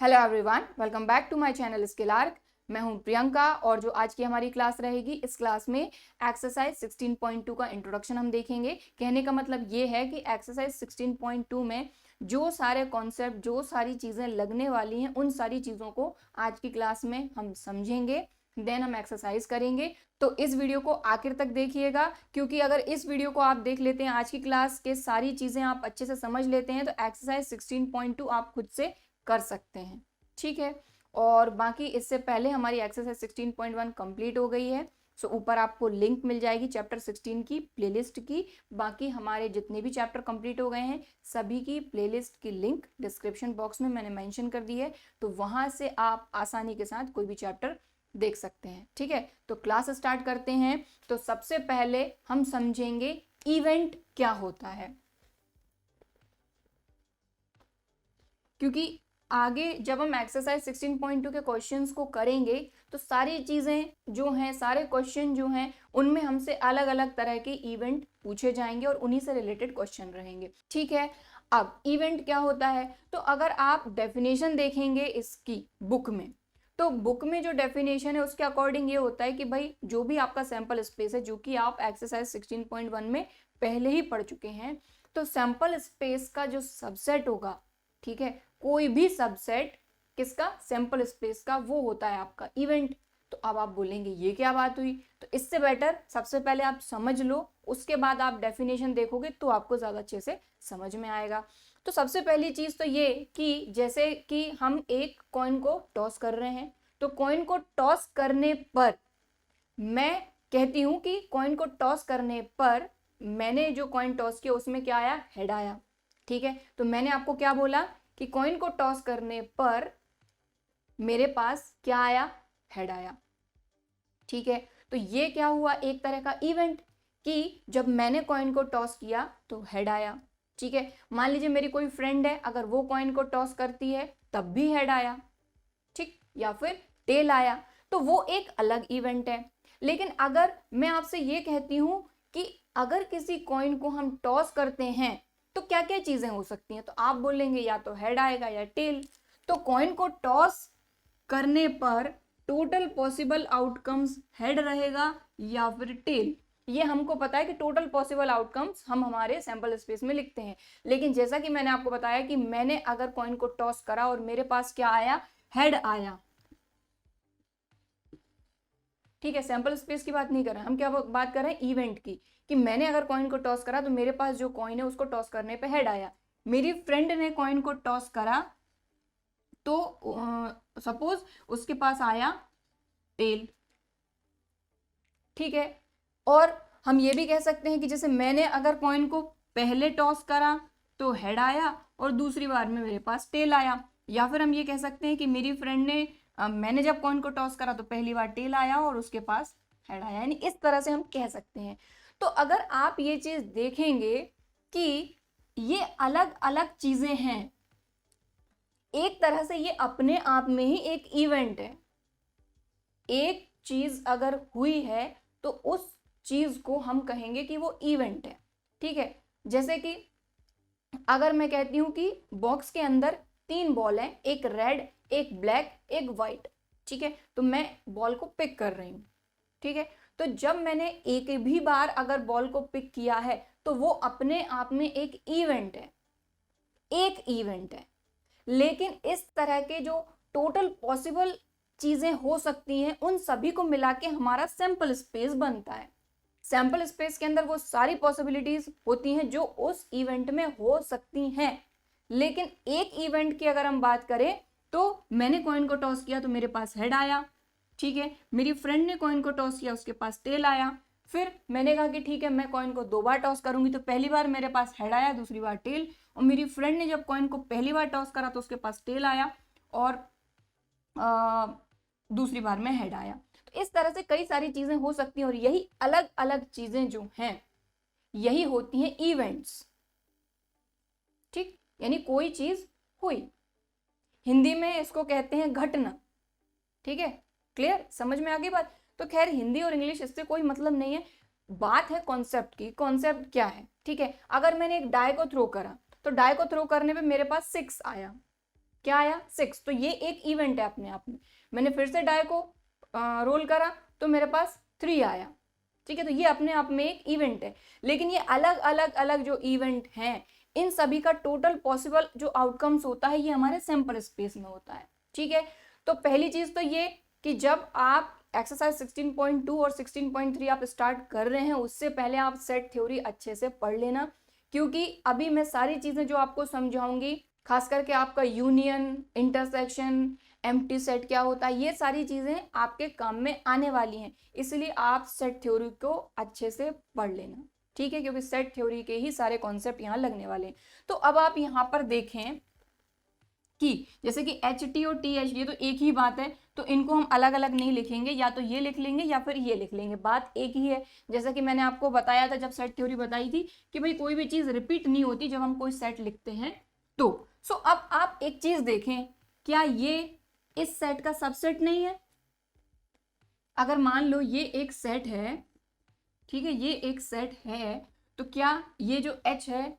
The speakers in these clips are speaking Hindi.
Hello everyone, welcome back to my channel Skill Arc. मैं हूं प्रियंका और जो आज की हमारी क्लास रहेगी, इस क्लास में एक्सरसाइज 16.2 का इंट्रोडक्शन हम देखेंगे। कहने का मतलब ये है कि एक्सरसाइज 16.2 में जो सारे कॉन्सेप्ट, जो सारी चीज़ें लगने वाली हैं, उन सारी चीज़ों को आज की क्लास में हम समझेंगे, देन हम एक्सरसाइज करेंगे। तो इस वीडियो को आखिर तक देखिएगा, क्योंकि अगर इस वीडियो को आप देख लेते हैं, आज की क्लास के सारी चीज़ें आप अच्छे से समझ लेते हैं, तो एक्सरसाइज 16.2 आप खुद से कर सकते हैं। ठीक है, और बाकी इससे पहले हमारी एक्सरसाइज 16.1 कंप्लीट हो गई है। सो ऊपर आपको लिंक मिल जाएगी चैप्टर 16 की प्लेलिस्ट की। बाकी हमारे जितने भी चैप्टर कंप्लीट हो गए हैं, सभी की प्लेलिस्ट की लिंक डिस्क्रिप्शन बॉक्स में मैंने मेंशन कर दी है, तो वहां से आप आसानी के साथ कोई भी चैप्टर देख सकते हैं। ठीक है, तो क्लास स्टार्ट करते हैं। तो सबसे पहले हम समझेंगे इवेंट क्या होता है, क्योंकि आगे जब हम एक्सरसाइज 16.2 के क्वेश्चंस को करेंगे तो सारी चीज़ें जो हैं, सारे क्वेश्चन जो हैं, उनमें हमसे अलग अलग तरह के इवेंट पूछे जाएंगे और उन्हीं से रिलेटेड क्वेश्चन रहेंगे। ठीक है, अब इवेंट क्या होता है, तो अगर आप डेफिनेशन देखेंगे इसकी बुक में, तो बुक में जो डेफिनेशन है उसके अकॉर्डिंग ये होता है कि भाई जो भी आपका सैंपल स्पेस है, जो कि आप एक्सरसाइज 16.1 में पहले ही पढ़ चुके हैं, तो सैंपल स्पेस का जो सबसेट होगा, ठीक है, कोई भी सबसेट किसका, सैंपल स्पेस का, वो होता है आपका इवेंट। तो अब आप बोलेंगे ये क्या बात हुई, तो इससे बेटर सबसे पहले आप समझ लो, उसके बाद आप डेफिनेशन देखोगे तो आपको ज़्यादा अच्छे से समझ में आएगा। तो सबसे पहली चीज़ तो ये कि जैसे कि हम एक कॉइन को टॉस कर रहे हैं, तो कॉइन को टॉस करने पर मैं कहती हूँ कि कॉइन को टॉस करने पर मैंने जो कॉइन टॉस किया उसमें क्या आया, हेड आया। ठीक है, तो मैंने आपको क्या बोला कि कॉइन को टॉस करने पर मेरे पास क्या आया, हेड आया। ठीक है, तो ये क्या हुआ, एक तरह का इवेंट कि जब मैंने कॉइन को टॉस किया तो हेड आया। ठीक है, मान लीजिए मेरी कोई फ्रेंड है, अगर वो कॉइन को टॉस करती है तब भी हेड आया, ठीक, या फिर टेल आया, तो वो एक अलग इवेंट है। लेकिन अगर मैं आपसे ये कहती हूं कि अगर किसी कॉइन को हम टॉस करते हैं तो क्या क्या चीजें हो सकती हैं, तो आप बोलेंगे या तो हेड आएगा या टेल। तो कॉइन को टॉस करने पर टोटल पॉसिबल आउटकम्स हेड रहेगा या फिर टेल। ये हमको पता है कि टोटल पॉसिबल आउटकम्स हम हमारे सैंपल स्पेस में लिखते हैं, लेकिन जैसा कि मैंने आपको बताया कि मैंने अगर कॉइन को टॉस करा और मेरे पास क्या आया, हेड आया। ठीक है, सैंपल स्पेस की बात नहीं कर रहे हैं हम, क्या बात कर रहे हैं, इवेंट की, कि मैंने अगर कॉइन को टॉस करा तो मेरे पास जो कॉइन है उसको टॉस करने पे हेड आया। मेरी फ्रेंड ने कॉइन को टॉस करा तो सपोज उसके पास आया टेल। ठीक है, और हम ये भी कह सकते हैं कि जैसे मैंने अगर कॉइन को पहले टॉस करा तो हेड आया और दूसरी बार में मेरे पास टेल आया, या फिर हम ये कह सकते हैं कि मेरी फ्रेंड ने मैंने जब कॉइन को टॉस करा तो पहली बार टेल आया और उसके पास हेड आया, यानी इस तरह से हम कह सकते हैं। तो अगर आप ये चीज देखेंगे कि ये अलग अलग चीजें हैं, एक तरह से ये अपने आप में ही एक इवेंट है। एक चीज अगर हुई है तो उस चीज को हम कहेंगे कि वो इवेंट है। ठीक है, जैसे कि अगर मैं कहती हूं कि बॉक्स के अंदर 3 बॉल हैं, एक रेड, एक ब्लैक, एक व्हाइट। ठीक है, तो मैं बॉल को पिक कर रही हूं। ठीक है, तो जब मैंने एक भी बार अगर बॉल को पिक किया है तो वो अपने आप में एक इवेंट है, एक इवेंट है। लेकिन इस तरह के जो टोटल पॉसिबल चीजें हो सकती हैं, उन सभी को मिला के हमारा सैंपल स्पेस बनता है। सैंपल स्पेस के अंदर वो सारी पॉसिबिलिटीज होती हैं जो उस इवेंट में हो सकती हैं। लेकिन एक इवेंट की अगर हम बात करें तो मैंने कॉइन को टॉस किया तो मेरे पास हेड आया। ठीक है, मेरी फ्रेंड ने कॉइन को टॉस किया, उसके पास टेल आया। फिर मैंने कहा कि ठीक है, मैं कॉइन को 2 बार टॉस करूंगी, तो पहली बार मेरे पास हेड आया, दूसरी बार टेल, और मेरी फ्रेंड ने जब कॉइन को पहली बार टॉस करा तो उसके पास टेल आया और दूसरी बार में हेड आया। तो इस तरह से कई सारी चीजें हो सकती हैं और यही अलग अलग चीजें जो हैं यही होती हैं इवेंट्स। ठीक, यानी कोई चीज हुई, हिंदी में इसको कहते हैं घटना। ठीक है, क्लियर, समझ में आ गई बात। तो खैर हिंदी और इंग्लिश इससे कोई मतलब नहीं है, बात है कॉन्सेप्ट की, कॉन्सेप्ट क्या है। ठीक है, अगर मैंने एक डाई को थ्रो करा तो डाई को थ्रो करने पे मेरे पास 6 आया। क्या आया 6, तो ये एक इवेंट है अपने आप में। मैंने फिर से डाई को रोल करा तो मेरे पास 3 आया, ठीक है, तो ये अपने आप में एक इवेंट है। लेकिन ये अलग अलग अलग जो इवेंट हैं, इन सभी का टोटल पॉसिबल जो आउटकम्स होता है ये हमारे सैंपल स्पेस में होता है, ठीक है। तो पहली चीज तो ये कि जब आप एक्सरसाइज 16.2 और 16.3 आप स्टार्ट कर रहे हैं, उससे पहले आप सेट थ्योरी अच्छे से पढ़ लेना, क्योंकि अभी मैं सारी चीजें जो आपको समझाऊंगी, खास करके आपका यूनियन, इंटरसेक्शन, एम्प्टी सेट क्या होता है, ये सारी चीजें आपके काम में आने वाली हैं, इसलिए आप सेट थ्योरी को अच्छे से पढ़ लेना, ठीक है, क्योंकि सेट थ्योरी के ही सारे कॉन्सेप्ट यहाँ लगने वाले हैं। तो अब आप यहाँ पर देखें कि जैसे कि एच टी और टी एच, ये तो एक ही बात है, तो इनको हम अलग अलग नहीं लिखेंगे, या तो ये लिख लेंगे या फिर ये लिख लेंगे, बात एक ही है। जैसा कि मैंने आपको बताया था जब सेट थ्योरी बताई थी कि भाई कोई भी चीज रिपीट नहीं होती जब हम कोई सेट लिखते हैं तो। सो अब आप एक चीज देखें, क्या ये इस सेट का सबसेट नहीं है? अगर मान लो ये एक सेट है, ठीक है, ये एक सेट है, तो क्या ये जो H है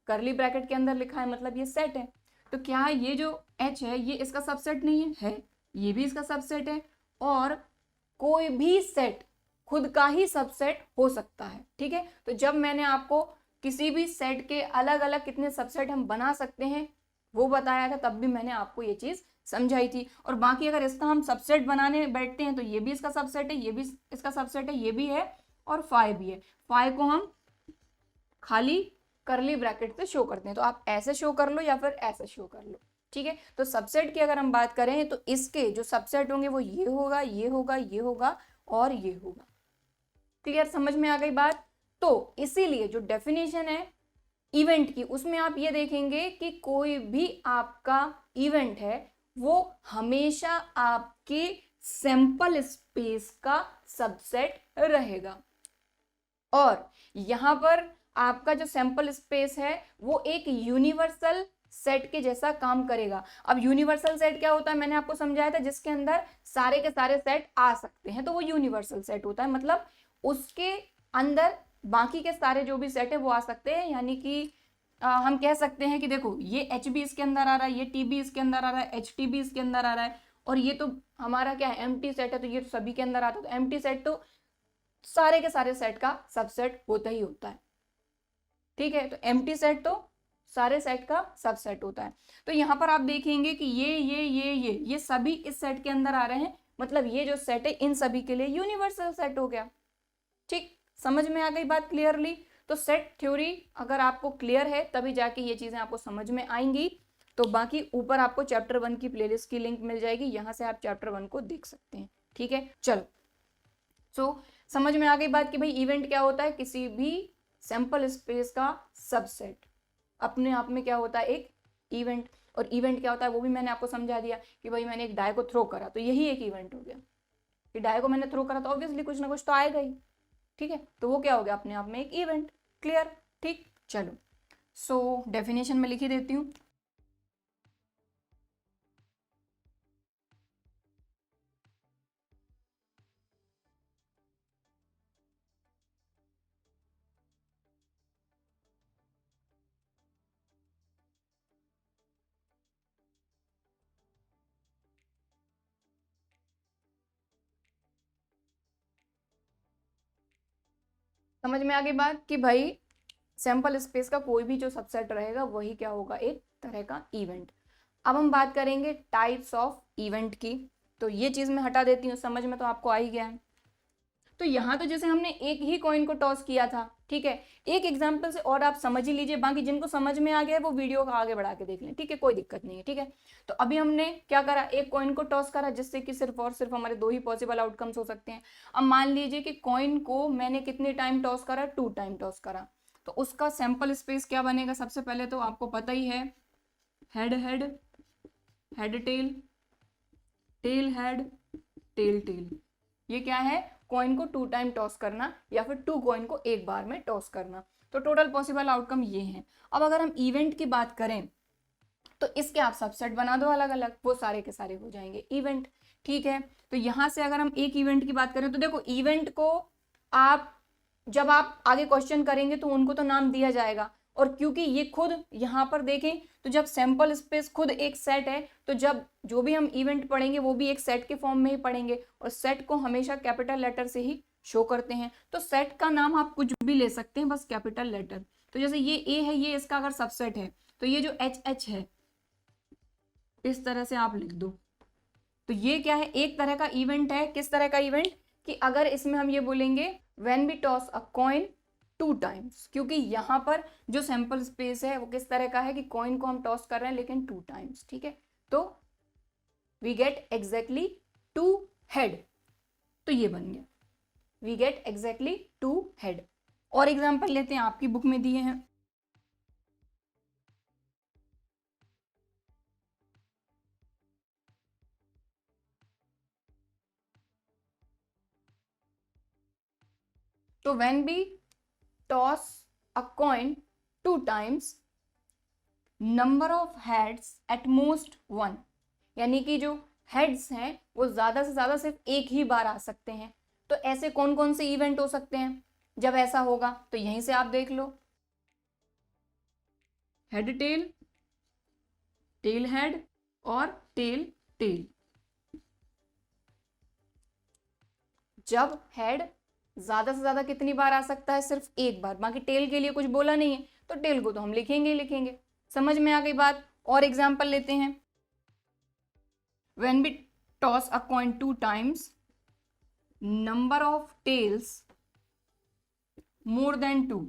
करली ब्रैकेट के अंदर लिखा है मतलब ये सेट है, तो क्या ये जो H है ये इसका सबसेट नहीं है? है, ये भी इसका सबसेट है, और कोई भी सेट खुद का ही सबसेट हो सकता है, ठीक है। तो जब मैंने आपको किसी भी सेट के अलग अलग कितने सबसेट हम बना सकते हैं वो बताया था, तब भी मैंने आपको ये चीज समझाई थी। और बाकी अगर इसका हम सबसेट बनाने बैठते हैं तो ये भी इसका सबसेट है, ये भी इसका सबसेट है, ये भी है, और फाई भी है। फाई को हम खाली करली ब्रैकेट से शो करते हैं, तो आप ऐसे शो कर लो या फिर ऐसे शो कर लो, ठीक है। तो सबसेट की अगर हम बात करें तो इसके जो सबसेट होंगे वो ये होगा, ये होगा, ये होगा और ये होगा। क्लियर, समझ में आ गई बात? तो इसीलिए जो डेफिनेशन है इवेंट की, उसमें आप ये देखेंगे कि कोई भी आपका इवेंट है वो हमेशा आपके सैंपल स्पेस का सबसेट रहेगा, और यहां पर आपका जो सैंपल स्पेस है वो एक यूनिवर्सल सेट के जैसा काम करेगा। अब यूनिवर्सल सेट क्या होता है मैंने आपको समझाया था, जिसके अंदर सारे के सारे सेट आ सकते हैं, तो वो यूनिवर्सल सेट होता है, मतलब उसके अंदर बाकी के सारे जो भी सेट है वो आ सकते हैं। यानी कि हम कह सकते हैं कि देखो ये एच बी इसके अंदर आ रहा है, ये टी बी इसके अंदर आ रहा है, एच टी बी इसके अंदर आ रहा है, और ये तो हमारा क्या है एम्प्टी सेट है, तो ये तो सभी के अंदर आता है। तो एम्प्टी सेट तो सारे के सारे सेट का सबसेट होता ही होता है, ठीक है। तो एम्प्टी सेट तो सारे सेट का सबसेट होता है। तो यहाँ पर आप देखेंगे कि ये सभी इस सेट के अंदर आ रहे हैं, मतलब ये जो सेट है इन सभी के लिए यूनिवर्सल सेट हो गया, ठीक। समझ में आ गई बात क्लियरली? तो सेट थ्योरी अगर आपको क्लियर है तभी जाके ये चीजें आपको समझ में आएंगी। तो बाकी ऊपर आपको चैप्टर 1 की प्लेलिस्ट की लिंक मिल जाएगी, यहां से आप चैप्टर 1 को देख सकते हैं, ठीक है। चलो, सो समझ में आ गई बात कि भाई इवेंट क्या होता है, किसी भी सैंपल स्पेस का सबसेट अपने आप में क्या होता है, एक इवेंट। और इवेंट क्या होता है वो भी मैंने आपको समझा दिया कि भाई मैंने एक डाई को थ्रो करा तो यही एक इवेंट हो गया, कि डाई को मैंने थ्रो करा तो ऑब्वियसली कुछ ना कुछ तो आएगा ही, ठीक है, तो वो क्या हो गया अपने आप में एक इवेंट। क्लियर, ठीक। चलो, सो डेफिनेशन में लिख ही देती हूँ। समझ में आ गई बात कि भाई सैंपल स्पेस का कोई भी जो सबसेट रहेगा वही क्या होगा, एक तरह का इवेंट। अब हम बात करेंगे टाइप्स ऑफ इवेंट की, तो ये चीज मैं हटा देती हूँ, समझ में तो आपको आ ही गया है। तो यहाँ तो जैसे हमने एक ही कॉइन को टॉस किया था, ठीक है, एक एग्जाम्पल से और आप समझ ही लीजिए, बाकी जिनको समझ में आ गया है वो वीडियो को आगे बढ़ा के देख लें, ठीक है, कोई दिक्कत नहीं है, ठीक है। तो अभी हमने क्या करा, एक कॉइन को टॉस करा, जिससे कि सिर्फ और सिर्फ हमारे 2 ही पॉसिबल आउटकम्स हो सकते हैं। अब मान लीजिए कि कॉइन को मैंने कितने टाइम टॉस करा, 2 टाइम टॉस करा, तो उसका सैंपल स्पेस क्या बनेगा, सबसे पहले तो आपको पता ही है, head head, head tail, tail head, tail tail. ये क्या है, कॉइन को 2 टाइम टॉस करना या फिर 2 कॉइन को एक बार में टॉस करना। तो टोटल पॉसिबल आउटकम ये हैं। अब अगर हम इवेंट की बात करें तो इसके आप सबसेट बना दो अलग अलग, वो सारे के सारे हो जाएंगे इवेंट, ठीक है। तो यहां से अगर हम एक इवेंट की बात करें तो देखो इवेंट को आप जब आप आगे क्वेश्चन करेंगे तो उनको तो नाम दिया जाएगा, और क्योंकि ये खुद यहाँ पर देखें तो जब सैंपल स्पेस खुद एक सेट है, तो जब जो भी हम इवेंट पढ़ेंगे वो भी एक सेट के फॉर्म में ही पढ़ेंगे, और सेट को हमेशा कैपिटल लेटर से ही शो करते हैं। तो सेट का नाम आप कुछ भी ले सकते हैं, बस कैपिटल लेटर। तो जैसे ये ए है, ये इसका अगर सबसेट है, तो ये जो एच है इस तरह से आप लिख दो। तो ये क्या है, एक तरह का इवेंट है। किस तरह का इवेंट, कि अगर इसमें हम ये बोलेंगे when we toss a coin 2 times, क्योंकि यहाँ पर जो सैंपल स्पेस है वो किस तरह का है कि कॉइन को हम टॉस कर रहे हैं लेकिन 2 टाइम्स, ठीक है। तो वी गेट एग्जैक्टली 2 हेड, तो ये बन गया वी गेट एग्जैक्टली 2 हेड। और एग्जाम्पल लेते हैं, आपकी बुक में दिए हैं। तो when we toss a coin 2 times, number of heads at most 1, यानी कि जो हेड्स हैं वो ज्यादा से ज्यादा सिर्फ एक ही बार आ सकते हैं। तो ऐसे कौन कौन से इवेंट हो सकते हैं जब ऐसा होगा, तो यहीं से आप देख लो, हेड टेल, टेल हेड और टेल टेल। जब हेड ज्यादा से ज्यादा कितनी बार आ सकता है, सिर्फ एक बार, बाकी टेल के लिए कुछ बोला नहीं है, तो टेल को तो हम लिखेंगे ही लिखेंगे। समझ में आ गई बात। और एग्जाम्पल लेते हैं, when we toss a coin 2 times, number of tails more than 2।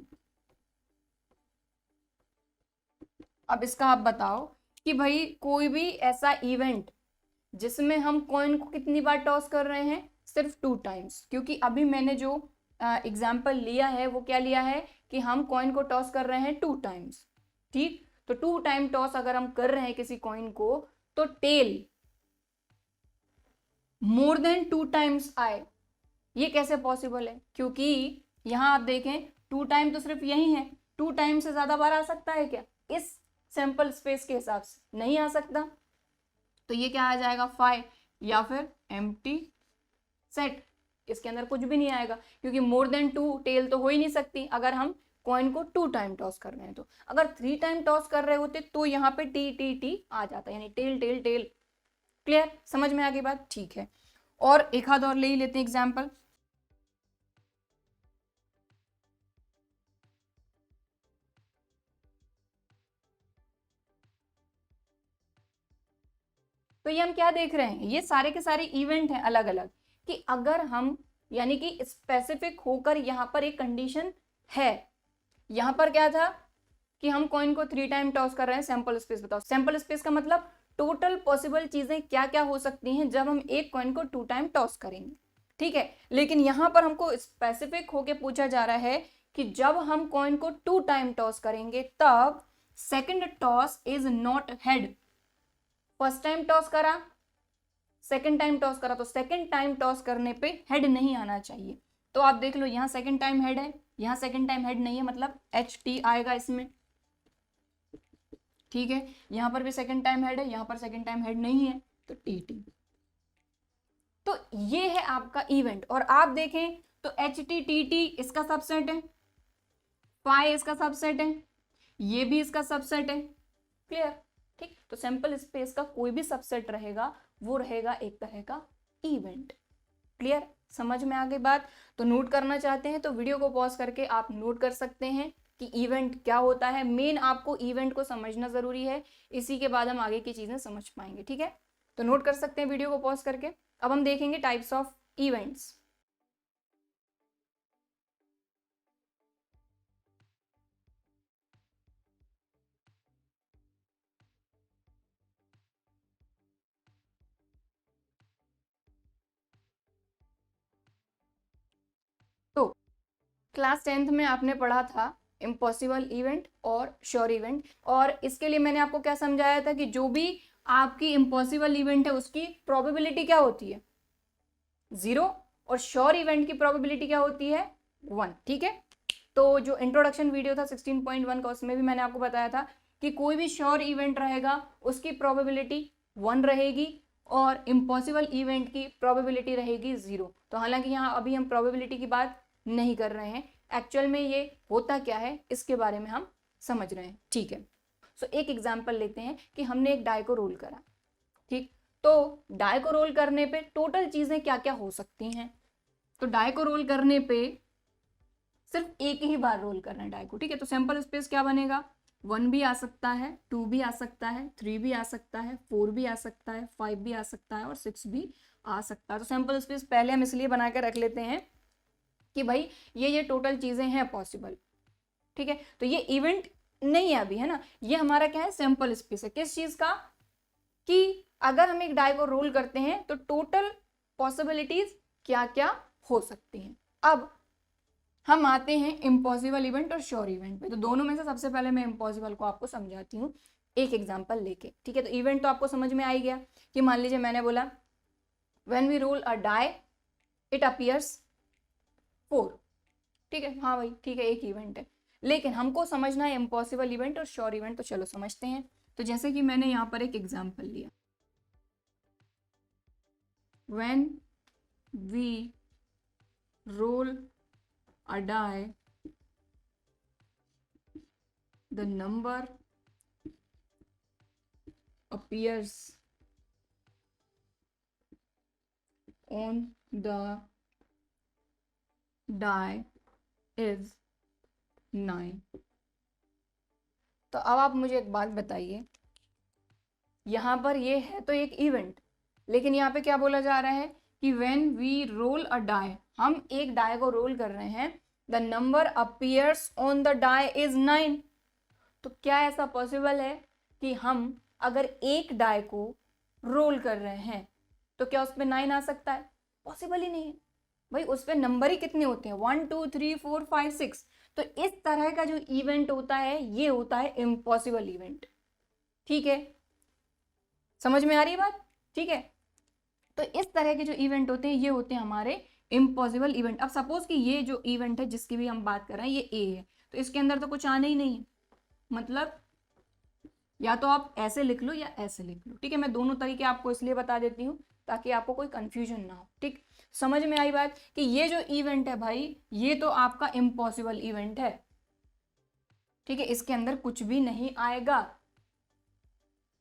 अब इसका आप बताओ कि भाई कोई भी ऐसा इवेंट जिसमें हम कॉइन को कितनी बार टॉस कर रहे हैं, सिर्फ 2 टाइम्स, क्योंकि अभी मैंने जो एग्जाम्पल लिया है वो क्या लिया है कि हम कॉइन को टॉस कर रहे हैं 2 टाइम्स, ठीक। तो 2 टाइम टॉस अगर हम कर रहे हैं किसी कॉइन को, तो टेल मोर देन 2 टाइम्स आए, ये कैसे पॉसिबल है, क्योंकि यहां आप देखें 2 टाइम तो सिर्फ यही है, 2 टाइम से ज्यादा बार आ सकता है क्या इस सैंपल स्पेस के हिसाब से, नहीं आ सकता। तो ये क्या आ जाएगा 5 या फिर एम्प्टी सेट, इसके अंदर कुछ भी नहीं आएगा, क्योंकि मोर देन 2 टेल तो हो ही नहीं सकती अगर हम कॉइन को 2 टाइम टॉस कर रहे हैं। तो अगर 3 टाइम टॉस कर रहे होते तो यहाँ पे टी टी टी आ जाता, यानी टेल टेल टेल। क्लियर, समझ में आ गई बात, ठीक है। और एक आध और ले ही लेते हैं एग्जाम्पल। तो ये हम क्या देख रहे हैं, ये सारे के सारे इवेंट हैं अलग अलग, कि अगर हम यानी कि स्पेसिफिक होकर यहाँ पर एक कंडीशन है, यहाँ पर क्या था कि हम कॉइन को 3 टाइम टॉस कर रहे हैं, सैंपल स्पेस बताओ। सैंपल स्पेस का मतलब टोटल पॉसिबल चीजें क्या क्या हो सकती हैं जब हम एक कॉइन को 2 टाइम टॉस करेंगे, ठीक है। लेकिन यहाँ पर हमको स्पेसिफिक होके पूछा जा रहा है कि जब हम कॉइन को 2 टाइम टॉस करेंगे तब second toss is not head. First time toss करा, सेकंड टाइम टॉस करा, तो सेकंड टाइम टॉस करने पे हेड नहीं आना चाहिए। तो आप देख लो, यहाँ सेकंड टाइम हेड है, यहाँ सेकंड टाइम हेड नहीं है, मतलब एच टी आएगा इसमें, ठीक है। यहाँ पर भी सेकंड टाइम हेड है, यहाँ पर सेकंड टाइम हेड नहीं है, तो टी टी। तो ये है आपका इवेंट। और आप देखें तो एच टी टी टी इसका सबसेट है, फाई इसका सबसेट है, ये भी इसका सबसेट है। क्लियर, ठीक। तो सैंपल स्पेस का कोई भी सबसेट रहेगा वो रहेगा एक तरह का इवेंट। क्लियर, समझ में आ गई बात। तो नोट करना चाहते हैं तो वीडियो को पॉज करके आप नोट कर सकते हैं कि इवेंट क्या होता है। मेन आपको इवेंट को समझना जरूरी है, इसी के बाद हम आगे की चीजें समझ पाएंगे, ठीक है। तो नोट कर सकते हैं वीडियो को पॉज करके। अब हम देखेंगे टाइप्स ऑफ इवेंट्स। तो क्लास 10th में आपने पढ़ा था इम्पॉसिबल इवेंट और श्योर इवेंट, और इसके लिए मैंने आपको क्या समझाया था कि जो भी आपकी इम्पॉसिबल इवेंट है उसकी प्रोबेबिलिटी क्या होती है, 0, और श्योर इवेंट की प्रोबेबिलिटी क्या होती है, 1, ठीक है। तो जो इंट्रोडक्शन वीडियो था 16.1 का, उसमें भी मैंने आपको बताया था कि कोई भी श्योर इवेंट रहेगा उसकी प्रोबेबिलिटी 1 रहेगी और इम्पॉसिबल इवेंट की प्रोबेबिलिटी रहेगी 0। तो हालांकि यहाँ अभी हम प्रोबेबिलिटी की बात नहीं कर रहे हैं, एक्चुअल में ये होता क्या है इसके बारे में हम समझ रहे हैं, ठीक है। सो एक एग्जांपल लेते हैं कि हमने एक डाई को रोल करा, ठीक। तो डाई को रोल करने पे टोटल चीजें क्या क्या हो सकती हैं। तो डाई को रोल करने पे सिर्फ एक ही बार रोल करना है डाई को, ठीक है। तो सैंपल स्पेस क्या बनेगा, 1 भी आ सकता है, 2 भी आ सकता है, 3 भी आ सकता है, 4 भी आ सकता है, 5 भी आ सकता है और 6 भी आ सकता है। तो सैंपल स्पेस पहले हम इसलिए बना के रख लेते हैं कि भाई ये टोटल चीजें हैं पॉसिबल, ठीक है। तो ये इवेंट नहीं है अभी, है ना, ये हमारा क्या है, सैंपल स्पेस है। किस चीज का, कि अगर हम एक डाई को रोल करते हैं तो टोटल पॉसिबिलिटीज क्या क्या हो सकती हैं। अब हम आते हैं इम्पॉसिबल इवेंट और श्योर इवेंट पे। तो दोनों में से सबसे पहले मैं इम्पॉसिबल को आपको समझाती हूँ एक एग्जांपल लेके, ठीक है। तो इवेंट तो आपको समझ में आ ही गया कि मान लीजिए मैंने बोला when we roll a die it appears 4, ठीक है। हाँ भाई ठीक है, एक इवेंट है, लेकिन हमको समझना है इम्पॉसिबल इवेंट और श्योर इवेंट। तो चलो समझते हैं। तो जैसे कि मैंने यहाँ पर एक एग्जाम्पल लिया, when we roll a die, the number appears on the die is 9। तो अब आप मुझे एक बात बताइए, यहाँ पर ये है तो एक इवेंट, लेकिन यहाँ पे क्या बोला जा रहा है कि when we roll a die, हम एक डाई को रोल कर रहे हैं, the number appears on the die is 9। तो क्या ऐसा पॉसिबल है कि हम अगर एक डाई को रोल कर रहे हैं तो क्या उसमें 9 आ सकता है? पॉसिबल ही नहीं है भाई, उस पर नंबर ही कितने होते हैं, 1 2 3 4 5 6। तो इस तरह का जो इवेंट होता है ये होता है इम्पॉसिबल इवेंट, ठीक है। समझ में आ रही है बात, ठीक है। तो इस तरह के जो इवेंट होते हैं ये होते हैं हमारे इम्पॉसिबल इवेंट। अब सपोज कि ये जो इवेंट है जिसकी भी हम बात कर रहे हैं ये ए है, तो इसके अंदर तो कुछ आना ही नहीं है, मतलब या तो आप ऐसे लिख लो या ऐसे लिख लो, ठीक है। मैं दोनों तरीके आपको इसलिए बता देती हूँ ताकि आपको कोई कंफ्यूजन ना हो, ठीक। समझ में आई बात कि ये जो इवेंट है भाई ये तो आपका इम्पॉसिबल इवेंट है, ठीक है, इसके अंदर कुछ भी नहीं आएगा,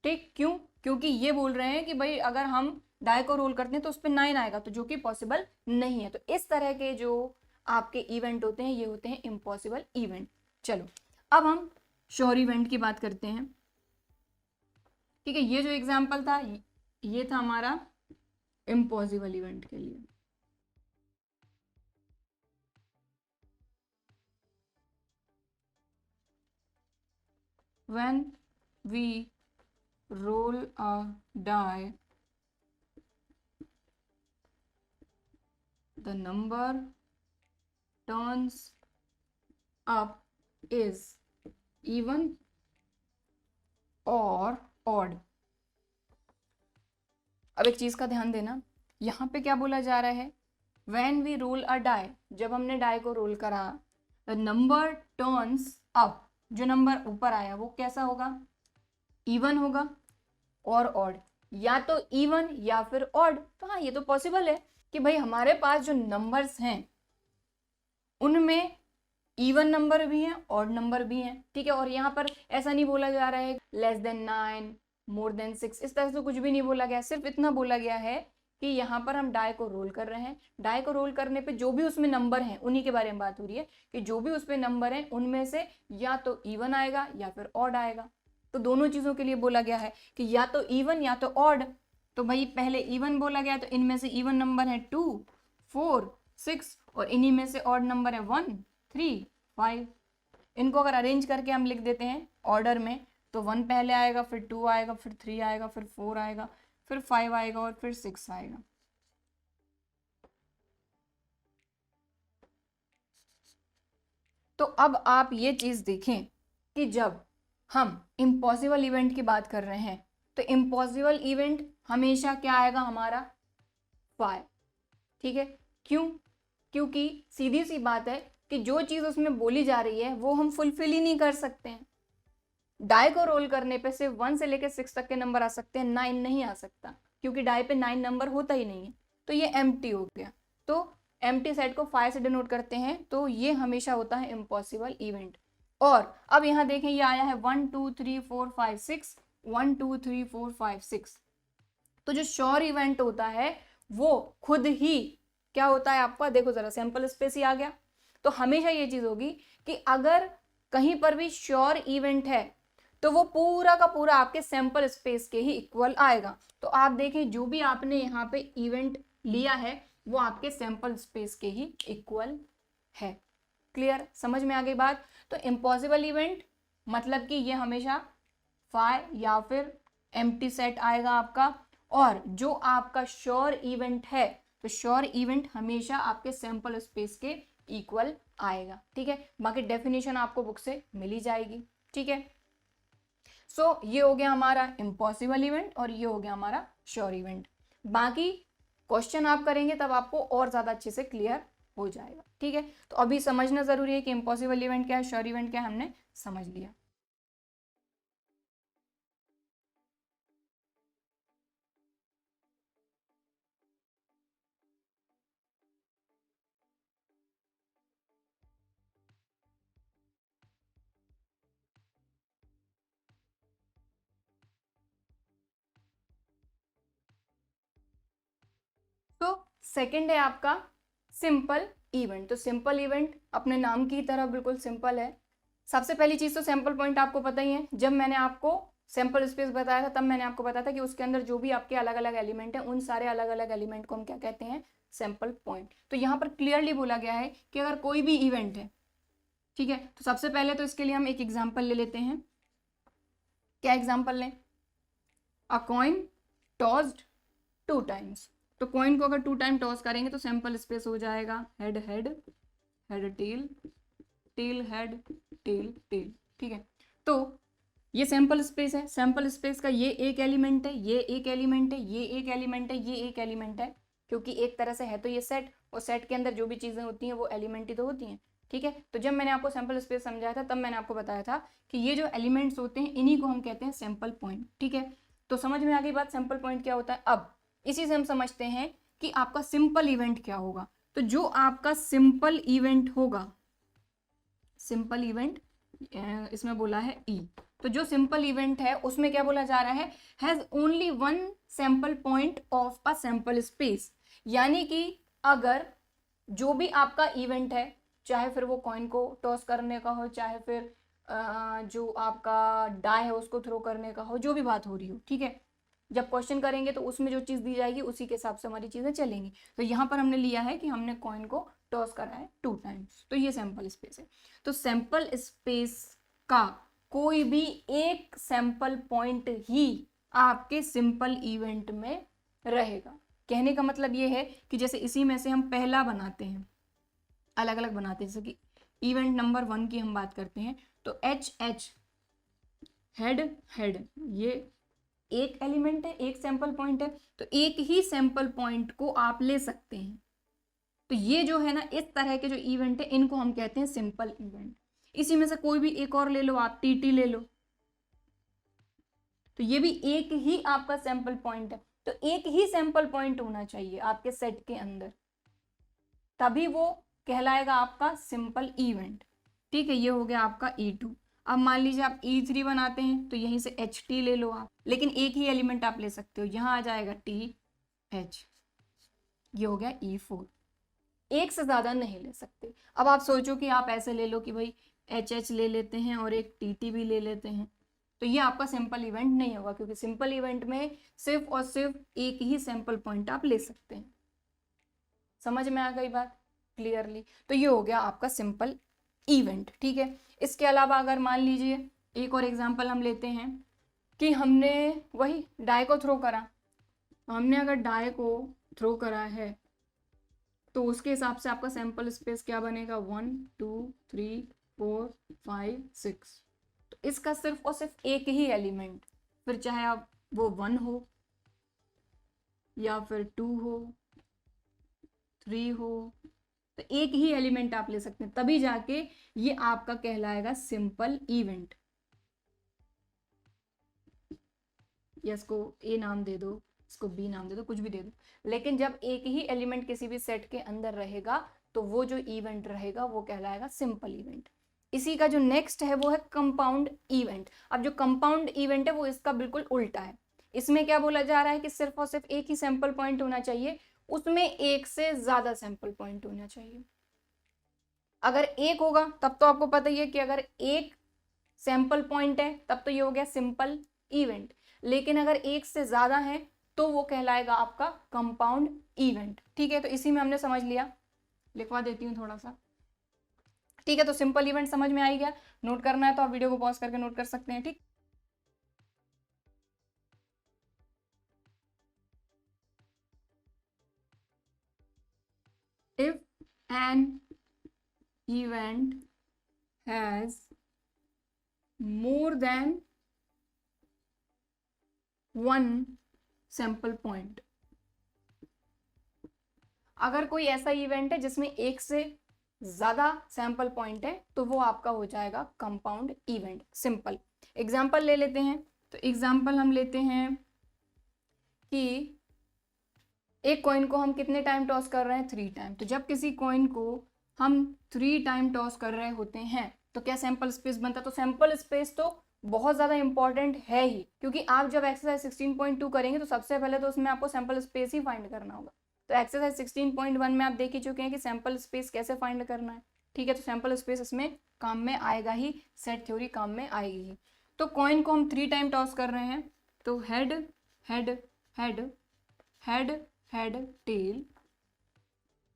ठीक। क्यों? क्योंकि ये बोल रहे हैं कि भाई अगर हम डाई को रोल करते हैं तो उस पर 9 आएगा, तो जो कि पॉसिबल नहीं है। तो इस तरह के जो आपके इवेंट होते हैं ये होते हैं इम्पॉसिबल इवेंट। चलो अब हम श्योर इवेंट की बात करते हैं, ठीक है। ये जो एग्जाम्पल था ये था हमारा इम्पॉसिबल इवेंट के लिए। When we roll a die, the number turns up is even or odd। अब एक चीज का ध्यान देना, यहाँ पे क्या बोला जा रहा है, When we roll a die, जब हमने डाई को रोल करा, the number turns up, जो नंबर ऊपर आया वो कैसा होगा, इवन होगा और ऑड, या तो इवन या फिर ऑड। तो हाँ ये तो पॉसिबल है कि भाई हमारे पास जो नंबर्स हैं उनमें इवन नंबर भी हैं ऑड नंबर भी हैं, ठीक है। और यहाँ पर ऐसा नहीं बोला जा रहा है लेस देन 9 मोर देन 6, इस तरह से कुछ भी नहीं बोला गया, सिर्फ इतना बोला गया है कि यहाँ पर हम डाई को रोल कर रहे हैं, डाई को रोल करने पे जो भी उसमें नंबर हैं उन्हीं के बारे में बात हो रही है कि जो भी उसमें नंबर हैं उनमें से या तो इवन आएगा या फिर ऑड आएगा। तो दोनों चीजों के लिए बोला गया है कि या तो इवन या तो ऑड। तो भाई पहले इवन बोला गया तो इनमें से इवन नंबर है 2 4 6 और इन्हीं में से ऑड नंबर है 1 3 5। इनको अगर अरेंज करके हम लिख देते हैं ऑर्डर में तो 1 पहले आएगा, फिर 2 आएगा, फिर 3 आएगा, फिर 4 आएगा, फिर 5 आएगा और फिर 6 आएगा। तो अब आप ये चीज देखें कि जब हम इम्पॉसिबल इवेंट की बात कर रहे हैं तो इम्पॉसिबल इवेंट हमेशा क्या आएगा हमारा 5, ठीक है। क्यों? क्योंकि सीधी सी बात है कि जो चीज उसमें बोली जा रही है वो हम फुलफिल ही नहीं कर सकते हैं। डाई को रोल करने पे सिर्फ 1 से लेकर 6 तक के नंबर आ सकते हैं, 9 नहीं आ सकता क्योंकि डाई पे 9 नंबर होता ही नहीं है। तो ये एम्प्टी हो गया, तो एम्प्टी सेट को 5 से डिनोट करते हैं, तो ये हमेशा होता है इम्पॉसिबल इवेंट। और अब यहाँ देखें ये आया है 1 2 3 4 5 6, 1 2 3 4 5 6। तो जो श्योर इवेंट होता है वो खुद ही क्या होता है आपका, देखो जरा सैंपल स्पेस ही आ गया। तो हमेशा ये चीज होगी कि अगर कहीं पर भी श्योर इवेंट है तो वो पूरा का पूरा आपके सैंपल स्पेस के ही इक्वल आएगा। तो आप देखें जो भी आपने यहाँ पे इवेंट लिया है वो आपके सैंपल स्पेस के ही इक्वल है। क्लियर, समझ में आ गई बात। तो इम्पॉसिबल इवेंट मतलब कि ये हमेशा फाई या फिर एम्प्टी सेट आएगा आपका, और जो आपका श्योर इवेंट है तो श्योर इवेंट हमेशा आपके सैंपल स्पेस के इक्वल आएगा। ठीक है, बाकी डेफिनेशन आपको बुक से मिली जाएगी। ठीक है, सो ये हो गया हमारा इम्पॉसिबल इवेंट और ये हो गया हमारा श्योर इवेंट। बाकी क्वेश्चन आप करेंगे तब आपको और ज्यादा अच्छे से क्लियर हो जाएगा। ठीक है, तो अभी समझना जरूरी है कि इम्पॉसिबल इवेंट क्या है, श्योर इवेंट क्या है, हमने समझ लिया। तो सेकंड है आपका सिंपल इवेंट। तो सिंपल इवेंट अपने नाम की तरह बिल्कुल सिंपल है। सबसे पहली चीज तो सैंपल पॉइंट आपको पता ही है। जब मैंने आपको सैंपल स्पेस बताया था तब मैंने आपको बताया था कि उसके अंदर जो भी आपके अलग अलग एलिमेंट हैं उन सारे अलग अलग एलिमेंट को हम क्या कहते हैं, सैंपल पॉइंट। तो यहाँ पर क्लियरली बोला गया है कि अगर कोई भी इवेंट है, ठीक है, तो सबसे पहले तो इसके लिए हम एक एग्जाम्पल ले लेते हैं। क्या एग्जाम्पल लें, अ कॉइन टॉस्ड 2 टाइम्स। तो कॉइन को अगर 2 टाइम टॉस करेंगे तो सैंपल स्पेस हो जाएगा head head head tail tail head tail tail. ठीक है, तो ये सैंपल स्पेस है। सैंपल स्पेस का ये एक एलिमेंट है, ये एक एलिमेंट है, ये एक एलिमेंट है, ये एक एलिमेंट है, क्योंकि एक तरह से है तो ये सेट, और सेट के अंदर जो भी चीजें होती हैं वो एलिमेंट ही तो होती हैं। ठीक है, तो जब मैंने आपको सैंपल स्पेस समझाया था तब मैंने आपको बताया था कि ये जो एलिमेंट्स होते हैं इन्हीं को हम कहते हैं सैंपल पॉइंट। ठीक है, तो समझ में आ गई बात सैंपल पॉइंट क्या होता है। अब इसी से हम समझते हैं कि आपका सिंपल इवेंट क्या होगा। तो जो आपका सिंपल इवेंट होगा, सिंपल इवेंट इसमें बोला है ई, तो जो सिंपल इवेंट है उसमें क्या बोला जा रहा है, has only one sample point of a sample space. यानी कि अगर जो भी आपका इवेंट है, चाहे फिर वो कॉइन को टॉस करने का हो, चाहे फिर जो आपका डाई है उसको थ्रो करने का हो, जो भी बात हो रही हो, ठीक है, जब क्वेश्चन करेंगे तो उसमें जो चीज दी जाएगी उसी के हिसाब से हमारी चीजें चलेंगी। तो यहाँ पर हमने लिया है कि हमने कॉइन को टॉस करा है 2 टाइम्स, तो ये सैंपल स्पेस है। तो सैंपल स्पेस का कोई भी एक सैंपल पॉइंट ही आपके सिंपल इवेंट में रहेगा। कहने का मतलब ये है कि जैसे इसी में से हम पहला बनाते हैं, अलग अलग बनाते हैं, जैसे कि इवेंट नंबर 1 की हम बात करते हैं, तो एच एच हेड हेड ये एक एलिमेंट है, एक सैंपल पॉइंट है, तो एक ही सैंपल पॉइंट को आप ले सकते हैं। तो ये जो है ना, इस तरह के जो इवेंट है इनको हम कहते हैं सिंपल इवेंट। इसी में से कोई भी एक और ले लो, आप टीटी ले लो, तो ये भी एक ही आपका सैंपल पॉइंट है। तो एक ही सैंपल पॉइंट होना चाहिए आपके सेट के अंदर, तभी वो कहलाएगा आपका सिंपल इवेंट। ठीक है, ये हो गया आपका E2। अब मान लीजिए आप E3 बनाते हैं तो यहीं से HT ले लो आप, लेकिन एक ही एलिमेंट आप ले सकते हो, यहां आ जाएगा TH। ये हो गया E4, एक से ज्यादा नहीं ले सकते। अब आप सोचो कि आप ऐसे ले लो कि भाई HH ले लेते हैं और एक TT भी ले लेते हैं, तो ये आपका सिंपल इवेंट नहीं होगा, क्योंकि सिंपल इवेंट में सिर्फ और सिर्फ एक ही सैंपल पॉइंट आप ले सकते हैं। समझ में आ गई बात क्लियरली। तो ये हो गया आपका सिंपल इवेंट। ठीक है, इसके अलावा अगर मान लीजिए एक और एग्जांपल हम लेते हैं कि हमने वही डाई को थ्रो करा, हमने अगर डाई को थ्रो करा है तो उसके हिसाब से आपका सैंपल स्पेस क्या बनेगा, 1 2 3 4 5 6। तो इसका सिर्फ और सिर्फ एक ही एलिमेंट, फिर चाहे आप वो 1 हो या फिर 2 हो 3 हो, तो एक ही एलिमेंट आप ले सकते हैं, तभी जाके ये आपका कहलाएगा सिंपल इवेंट। या इसको ए नाम दे दो, इसको बी नाम दे दो, कुछ भी दे दो, लेकिन जब एक ही एलिमेंट किसी भी सेट के अंदर रहेगा तो वो जो इवेंट रहेगा वो कहलाएगा सिंपल इवेंट। इसी का जो नेक्स्ट है वो है कंपाउंड इवेंट। अब जो कंपाउंड इवेंट है वो इसका बिल्कुल उल्टा है। इसमें क्या बोला जा रहा है कि सिर्फ और सिर्फ एक ही सैंपल पॉइंट होना चाहिए, उसमें एक से ज्यादा सैंपल पॉइंट होना चाहिए। अगर एक होगा तब तो आपको पता ही है कि अगर एक सैंपल पॉइंट है तब तो ये हो गया सिंपल इवेंट, लेकिन अगर एक से ज्यादा है तो वो कहलाएगा आपका कंपाउंड इवेंट। ठीक है, तो इसी में हमने समझ लिया, लिखवा देती हूँ थोड़ा सा। ठीक है, तो सिंपल इवेंट समझ में आ ही गया। नोट करना है तो आप वीडियो को पॉज करके नोट कर सकते हैं। ठीक, if an event has more than one sample point, अगर कोई ऐसा इवेंट है जिसमें एक से ज्यादा सैंपल पॉइंट है तो वो आपका हो जाएगा कंपाउंड इवेंट। सिंपल एग्जांपल ले लेते हैं। तो एग्जांपल हम लेते हैं कि एक कॉइन को हम कितने टाइम टॉस कर रहे हैं, 3 टाइम। तो जब किसी कॉइन को हम 3 टाइम टॉस कर रहे होते हैं तो क्या सैंपल स्पेस बनता है? तो सैंपल स्पेस तो बहुत ज़्यादा इंपॉर्टेंट है ही, क्योंकि आप जब एक्सरसाइज 16.2 करेंगे तो सबसे पहले तो उसमें आपको सैंपल स्पेस ही फाइंड करना होगा। तो एक्सरसाइज 16.1 में आप देख ही चुके हैं कि सैंपल स्पेस कैसे फाइंड करना है। ठीक है, तो सैंपल स्पेस इसमें काम में आएगा ही, सेट थ्योरी काम में आएगी ही। तो कॉइन को हम 3 टाइम टॉस कर रहे हैं, तो head head head head head tail,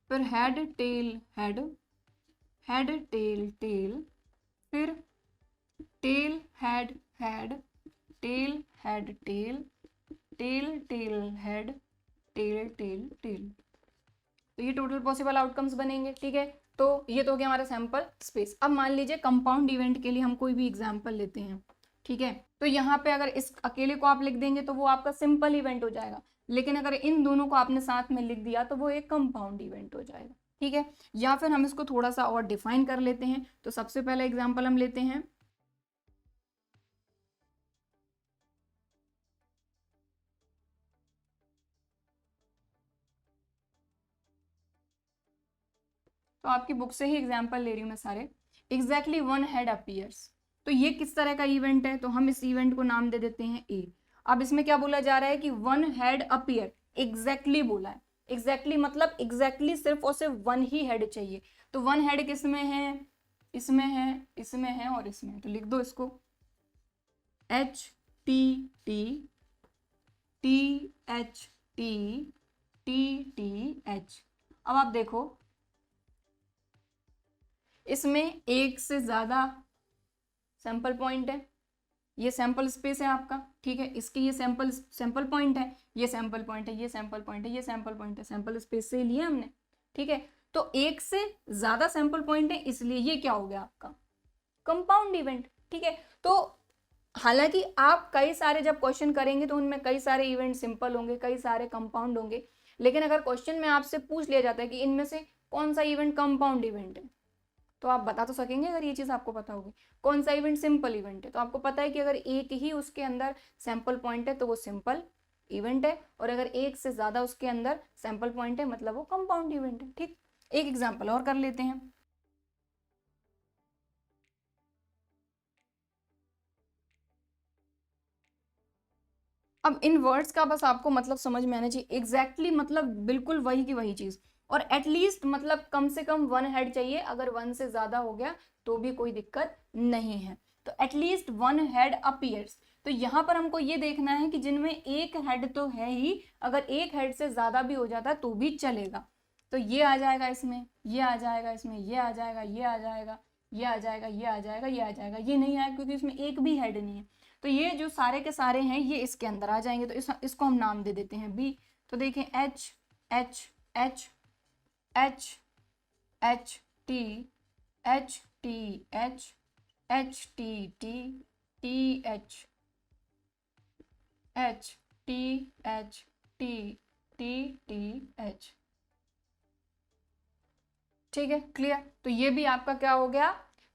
फिर head tail head, head tail tail, फिर tail head head, tail head tail, tail tail head, tail tail tail. तो ये टोटल पॉसिबल आउटकम्स बनेंगे। ठीक है, तो ये तो हो गया हमारा सैंपल स्पेस। अब मान लीजिए कंपाउंड इवेंट के लिए हम कोई भी एग्जांपल लेते हैं। ठीक है, तो यहाँ पे अगर इस अकेले को आप लिख देंगे तो वो आपका सिंपल इवेंट हो जाएगा, लेकिन अगर इन दोनों को आपने साथ में लिख दिया तो वो एक कंपाउंड इवेंट हो जाएगा। ठीक है, या फिर हम इसको थोड़ा सा और डिफाइन कर लेते हैं। तो सबसे पहला एग्जाम्पल हम लेते हैं, तो आपकी बुक से ही एग्जाम्पल ले रही हूँ मैं सारे। एग्जैक्टली वन हेड अपीयर्स, तो ये किस तरह का इवेंट है? तो हम इस इवेंट को नाम दे देते हैं ए। अब इसमें क्या बोला जा रहा है कि वन हेड अपीयर, एग्जैक्टली बोला है। एग्जैक्टली मतलब एग्जैक्टली सिर्फ और सिर्फ वन ही हेड चाहिए। तो वन हेड किसमें है? इसमें है, इसमें है और इसमें है। तो लिख दो इसको H T T T H T T T H. अब आप देखो इसमें एक से ज्यादा सैंपल पॉइंट है, ये सैंपल स्पेस है आपका। ठीक है, इसके ये सैंपल पॉइंट है, ये सैंपल पॉइंट है, ये सैंपल पॉइंट है, ये सैंपल पॉइंट है, सैंपल स्पेस से लिया हमने। ठीक है, तो एक से ज्यादा सैंपल पॉइंट है, इसलिए ये क्या हो गया आपका कंपाउंड इवेंट। ठीक है, तो हालांकि आप कई सारे जब क्वेश्चन करेंगे तो उनमें कई सारे इवेंट सिंपल होंगे, कई सारे कंपाउंड होंगे, लेकिन अगर क्वेश्चन में आपसे पूछ लिया जाता है कि इनमें से कौन सा इवेंट कंपाउंड इवेंट है, तो आप बता तो सकेंगे अगर ये चीज़ आपको पता होगी। कौन सा इवेंट सिंपल इवेंट है, तो आपको पता है कि अगर एक ही उसके अंदर सैंपल पॉइंट है तो वो सिंपल इवेंट है, और अगर एक से ज़्यादा उसके अंदर सैंपल पॉइंट है मतलब वो कंपाउंड इवेंट है। ठीक, एक एग्जाम्पल और कर लेते हैं। अब इन वर्ड्स का बस आपको मतलब समझ में आना चाहिए। एग्जैक्टली मतलब बिल्कुल वही की वही चीज़, और एटलीस्ट मतलब कम से कम वन हेड चाहिए, अगर वन से ज़्यादा हो गया तो भी कोई दिक्कत नहीं है। तो एटलीस्ट वन हेड अपीयर्स, तो यहाँ पर हमको ये देखना है कि जिनमें एक हेड तो है ही, अगर एक हेड से ज़्यादा भी हो जाता तो भी चलेगा। तो ये आ जाएगा इसमें, ये आ जाएगा इसमें, ये आ जाएगा, ये आ जाएगा, ये आ जाएगा, ये आ जाएगा, ये आ जाएगा, ये नहीं आएगा क्योंकि इसमें एक भी हेड नहीं है। तो ये जो सारे के सारे हैं ये इसके अंदर आ जाएंगे, तो इसको हम नाम दे देते हैं बी। तो देखें H H H H H T H T H H T T T H H T H T T T H. ठीक है, क्लियर? तो ये भी आपका क्या हो गया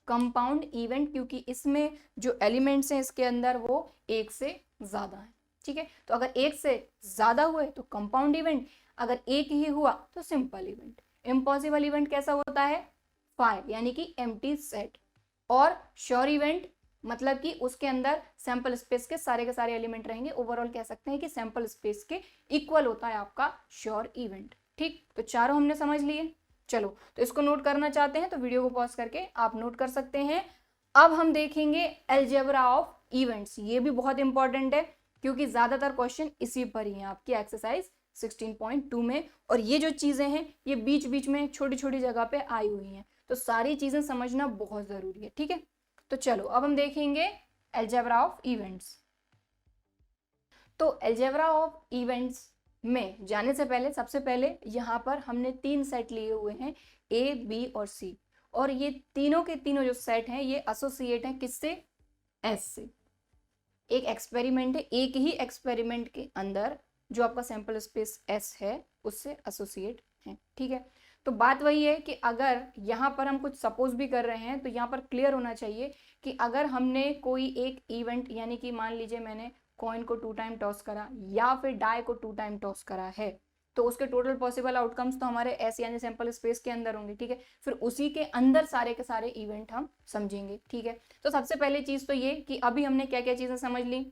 कंपाउंड इवेंट, क्योंकि इसमें जो एलिमेंट्स हैं इसके अंदर वो एक से ज्यादा है। ठीक है, तो अगर एक से ज्यादा हुए तो कंपाउंड इवेंट, अगर एक ही हुआ तो सिंपल इवेंट। इम्पॉसिबल इवेंट कैसा होता है? 5 यानी कि एम्प्टी सेट। और श्योर इवेंट मतलब कि उसके अंदर सैंपल स्पेस के सारे एलिमेंट रहेंगे। ओवरऑल कह सकते हैं कि सैंपल स्पेस के इक्वल होता है आपका श्योर इवेंट। ठीक, तो चारों हमने समझ लिए। चलो, तो इसको नोट करना चाहते हैं तो वीडियो को पॉज करके आप नोट कर सकते हैं। अब हम देखेंगे अलजेब्रा ऑफ इवेंट्स। ये भी बहुत इंपॉर्टेंट है क्योंकि ज्यादातर क्वेश्चन इसी पर ही है आपकी एक्सरसाइज 16.2 में, और ये जो चीजें हैं ये बीच बीच में छोटी छोटी जगह पे आई हुई हैं, तो सारी चीजें समझना बहुत जरूरी है। ठीक है, तो चलो अब हम देखेंगे अलजेब्रा ऑफ इवेंट्स। तो अलजेब्रा ऑफ इवेंट्स में जाने से पहले सबसे पहले यहाँ पर हमने 3 सेट लिए हुए हैं, ए, बी और सी, और ये तीनों के तीनों जो सेट हैं ये एसोसिएट हैं किससे? एस से। एक एक्सपेरिमेंट है, एक ही एक्सपेरिमेंट के अंदर जो आपका सैंपल स्पेस एस है उससे एसोसिएट है। ठीक है, तो बात वही है कि अगर यहाँ पर हम कुछ सपोज भी कर रहे हैं तो यहाँ पर क्लियर होना चाहिए कि अगर हमने कोई एक इवेंट, यानी कि मान लीजिए मैंने कॉइन को 2 टाइम टॉस करा या फिर डाई को 2 टाइम टॉस करा है, तो उसके टोटल पॉसिबल आउटकम्स तो हमारे एस यानी सैंपल स्पेस के अंदर होंगे। ठीक है, फिर उसी के अंदर सारे के सारे इवेंट हम समझेंगे। ठीक है, तो सबसे पहली चीज तो ये कि अभी हमने क्या क्या चीजें समझ ली,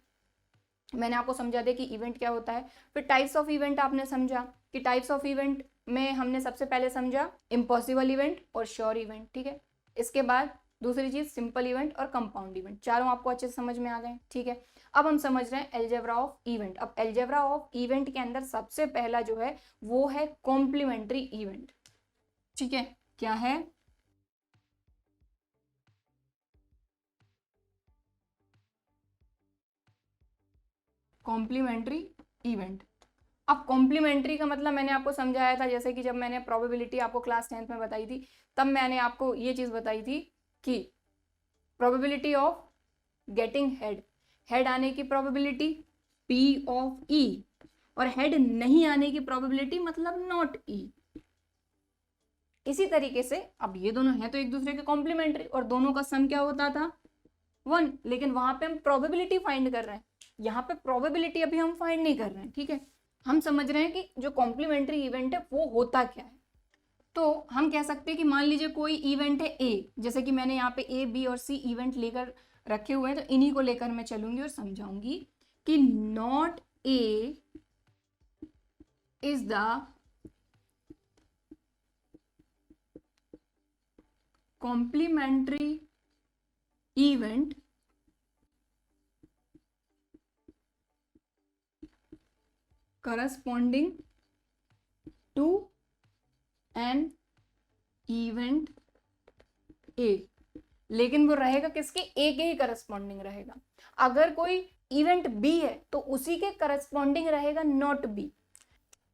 मैंने आपको समझा दिया कि इवेंट क्या होता है। फिर टाइप्स ऑफ इवेंट आपने समझा कि टाइप्स ऑफ इवेंट में हमने सबसे पहले समझा इम्पॉसिबल इवेंट और श्योर इवेंट। ठीक है, इसके बाद दूसरी चीज सिंपल इवेंट और कंपाउंड इवेंट। चारों आपको अच्छे से समझ में आ गए। ठीक है, अब हम समझ रहे हैं अलजेब्रा ऑफ इवेंट। अब अलजेब्रा ऑफ इवेंट के अंदर सबसे पहला जो है वो है कॉम्प्लीमेंट्री इवेंट। ठीक है, क्या है? Complementary event. अब कॉम्प्लीमेंट्री का मतलब मैंने आपको समझाया था, जैसे कि जब मैंने प्रोबेबिलिटी आपको क्लास 10th में बताई थी तब मैंने आपको ये चीज बताई थी कि probability of getting head, head आने की प्रोबेबिलिटी P ऑफ E, और हेड नहीं आने की प्रोबेबिलिटी मतलब नॉट E। इसी तरीके से अब ये दोनों हैं तो एक दूसरे के कॉम्प्लीमेंट्री, और दोनों का सम क्या होता था? 1, लेकिन वहां पे हम प्रोबेबिलिटी फाइंड कर रहे हैं, यहाँ पे प्रोबेबिलिटी अभी हम फाइंड नहीं कर रहे हैं। ठीक है, हम समझ रहे हैं कि जो कॉम्प्लीमेंट्री इवेंट है वो होता क्या है। तो हम कह सकते हैं कि मान लीजिए कोई इवेंट है ए, जैसे कि मैंने यहाँ पे ए, बी और सी इवेंट लेकर रखे हुए हैं, तो इन्हीं को लेकर मैं चलूंगी और समझाऊंगी कि not A is the complementary event corresponding to an event A, लेकिन वो रहेगा किसके? ए के ही करस्पॉन्डिंग रहेगा। अगर कोई इवेंट बी है तो उसी के करस्पॉन्डिंग रहेगा नॉट बी।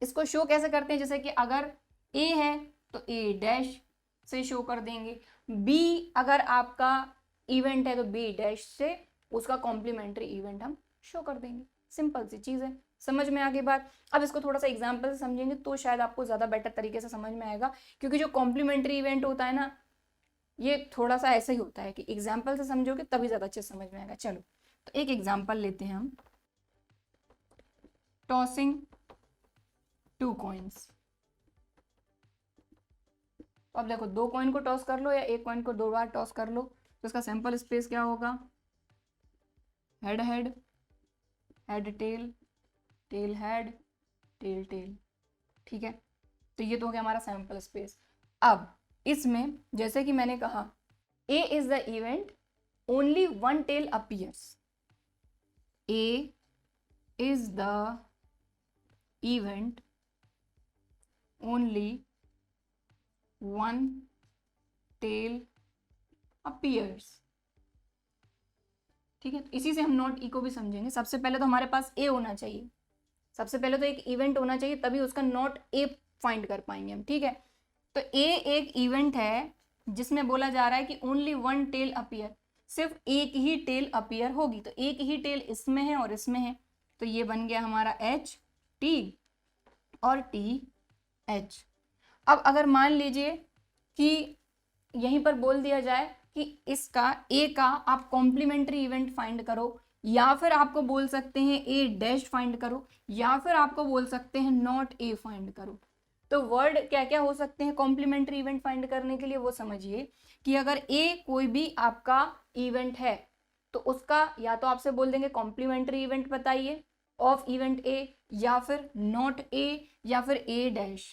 इसको शो कैसे करते हैं? जैसे कि अगर ए है तो ए डैश से शो कर देंगे, बी अगर आपका इवेंट है तो बी डैश से उसका कॉम्प्लीमेंट्री इवेंट हम शो कर देंगे। सिंपल सी चीज है, समझ में आ गई बात। अब इसको थोड़ा सा एग्जाम्पल से समझेंगे तो शायद आपको ज्यादा बेटर तरीके से समझ में आएगा, क्योंकि जो कॉम्प्लीमेंट्री इवेंट होता है ना ये थोड़ा सा ऐसा ही होता है कि एग्जाम्पल से समझोगे तभी ज्यादा अच्छे समझ में आएगा। चलो, तो एक एग्जाम्पल लेते हैं हम, टॉसिंग 2 कॉइन्स। अब देखो 2 कॉइन को टॉस कर लो या 1 कॉइन को 2 बार टॉस कर लो तो इसका सैंपल स्पेस क्या होगा? Head head, head tail, tail head, tail tail. ठीक है, तो ये तो हो गया हमारा सैंपल स्पेस। अब इसमें जैसे कि मैंने कहा A is the event only 1 tail appears, A is the event only 1 tail appears. ठीक है, तो इसी से हम नॉट ई को भी समझेंगे। सबसे पहले तो हमारे पास ए होना चाहिए, सबसे पहले तो एक इवेंट होना चाहिए तभी उसका नॉट ए फाइंड कर पाएंगे हम। ठीक है, तो ए एक इवेंट है जिसमें बोला जा रहा है कि ओनली 1 टेल अपीयर, सिर्फ एक ही टेल अपीयर होगी, तो एक ही टेल इसमें है और इसमें है, तो ये बन गया हमारा एच टी और टी एच। अब अगर मान लीजिए कि यहीं पर बोल दिया जाए कि इसका ए का आप कॉम्प्लीमेंट्री इवेंट फाइंड करो, या फिर आपको बोल सकते हैं ए डैश फाइंड करो, या फिर आपको बोल सकते हैं नॉट ए फाइंड करो, तो वर्ड क्या क्या हो सकते हैं कॉम्प्लीमेंट्री इवेंट फाइंड करने के लिए, वो समझिए कि अगर ए कोई भी आपका इवेंट है तो उसका या तो आपसे बोल देंगे कॉम्प्लीमेंट्री इवेंट बताइए ऑफ इवेंट ए, या फिर नॉट ए, या फिर ए डैश।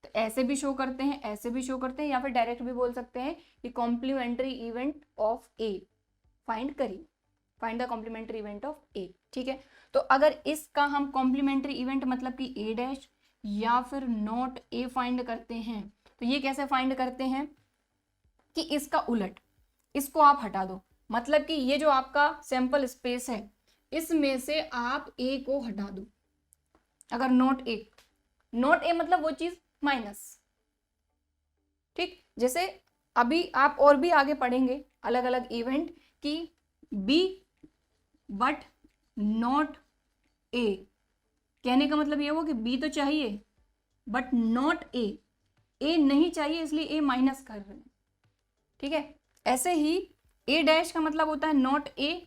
तो ऐसे भी शो करते हैं, ऐसे भी शो करते हैं, या फिर डायरेक्ट भी बोल सकते हैं कि complementary event of A find करिए, find the complementary event of A. ठीक है, तो अगर इसका हम कॉम्प्लीमेंट्री इवेंट मतलब कि ए डैश या फिर नॉट ए फाइंड करते हैं, तो ये कैसे फाइंड करते हैं कि इसका उलट, इसको आप हटा दो, मतलब कि ये जो आपका सैंपल स्पेस है इसमें से आप ए को हटा दो। अगर नॉट ए, नॉट ए मतलब वो चीज माइनस। ठीक, जैसे अभी आप और भी आगे पढ़ेंगे अलग अलग इवेंट कि बी बट नॉट ए, कहने का मतलब ये हुआ कि बी तो चाहिए बट नॉट ए, ए नहीं चाहिए इसलिए ए माइनस कर रहे हैं। ठीक है, ऐसे ही ए डैश का मतलब होता है नॉट ए,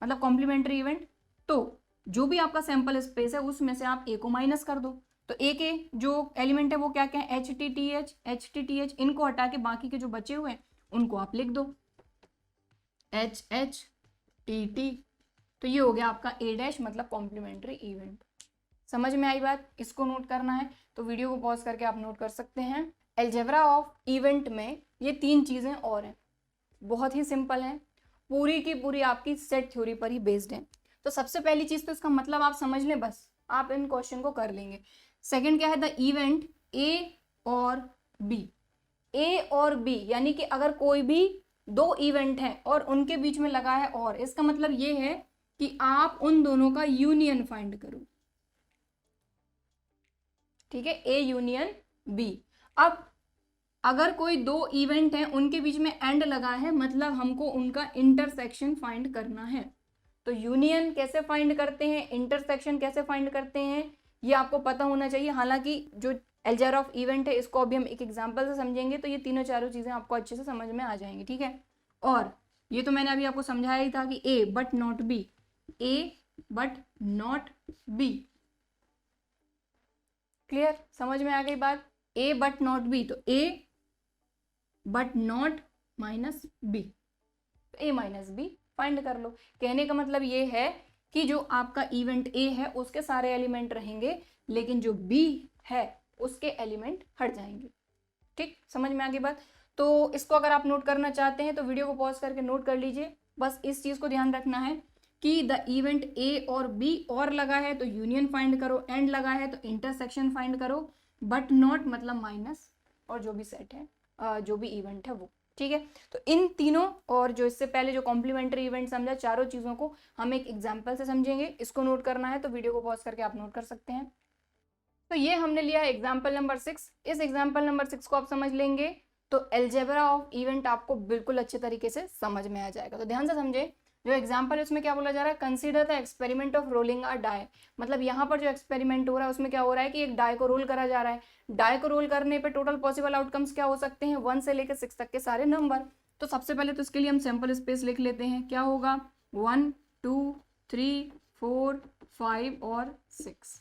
मतलब कॉम्प्लीमेंट्री इवेंट, तो जो भी आपका सैंपल स्पेस है उसमें से आप ए को माइनस कर दो। तो ए के जो एलिमेंट है वो क्या क्या है, एच टी, इनको हटा के बाकी के जो बचे हुए हैं उनको आप लिख दो एच टी। तो ये हो गया आपका ए डैश मतलब कॉम्प्लीमेंट्री इवेंट। समझ में आई बात? इसको नोट करना है तो वीडियो को पॉज करके आप नोट कर सकते हैं। अलजेब्रा ऑफ इवेंट में ये 3 चीजें और हैं, बहुत ही सिंपल है, पूरी की पूरी आपकी सेट थ्योरी पर ही बेस्ड है। तो सबसे पहली चीज तो इसका मतलब आप समझ लें, बस आप इन क्वेश्चन को कर लेंगे। सेकंड क्या है, द इवेंट ए और बी, ए और बी यानी कि अगर कोई भी 2 इवेंट है और उनके बीच में लगा है और, इसका मतलब ये है कि आप उन दोनों का यूनियन फाइंड करो। ठीक है, ए यूनियन बी। अब अगर कोई 2 इवेंट हैं उनके बीच में एंड लगा है मतलब हमको उनका इंटरसेक्शन फाइंड करना है। तो यूनियन कैसे फाइंड करते हैं, इंटरसेक्शन कैसे फाइंड करते हैं, ये आपको पता होना चाहिए। हालांकि जो अलजेब्रा ऑफ इवेंट है इसको अभी हम एक एग्जांपल से समझेंगे तो ये तीनों चारों चीजें आपको अच्छे से समझ में आ जाएंगी। ठीक है, और ये तो मैंने अभी आपको समझाया ही था कि A but not B, A but not B, clear, समझ में आ गई बात? ए बट नॉट बी, तो ए बट नॉट माइनस बी, तो ए माइनस बी फाइंड कर लो। कहने का मतलब ये है कि जो आपका इवेंट ए है उसके सारे एलिमेंट रहेंगे लेकिन जो बी है उसके एलिमेंट हट जाएंगे। ठीक, समझ में आ गई बात? तो इसको अगर आप नोट करना चाहते हैं तो वीडियो को पॉज करके नोट कर लीजिए। बस इस चीज को ध्यान रखना है कि द इवेंट ए और बी और लगा है तो यूनियन फाइंड करो, एंड लगा है तो इंटरसेक्शन फाइंड करो, बट नॉट मतलब माइनस, और जो भी सेट है जो भी इवेंट है वो। ठीक है, तो इन तीनों और जो इससे पहले जो कॉम्प्लीमेंट्री इवेंट समझा, चारों चीजों को हम एक एग्जांपल से समझेंगे। इसको नोट करना है तो वीडियो को पॉज करके आप नोट कर सकते हैं। तो ये हमने लिया है एग्जाम्पल नंबर 6। इस एग्जाम्पल नंबर 6 को आप समझ लेंगे तो अलजेब्रा ऑफ इवेंट आपको बिल्कुल अच्छे तरीके से समझ में आ जाएगा। तो ध्यान से समझे, जो एग्जाम्पल है उसमें क्या बोला जा रहा है, consider the experiment of rolling a die. मतलब यहाँ पर जो एक्सपेरिमेंट हो रहा है उसमें क्या हो रहा है कि एक डाई को रोल करा जा रहा है। डाई को रोल करने पे टोटल पॉसिबल आउटकम्स क्या हो सकते हैं, 1 से लेकर 6 तक के सारे नंबर। तो सबसे पहले तो इसके लिए हम सैंपल स्पेस लिख लेते हैं, क्या होगा 1 2 3 4 5 और 6।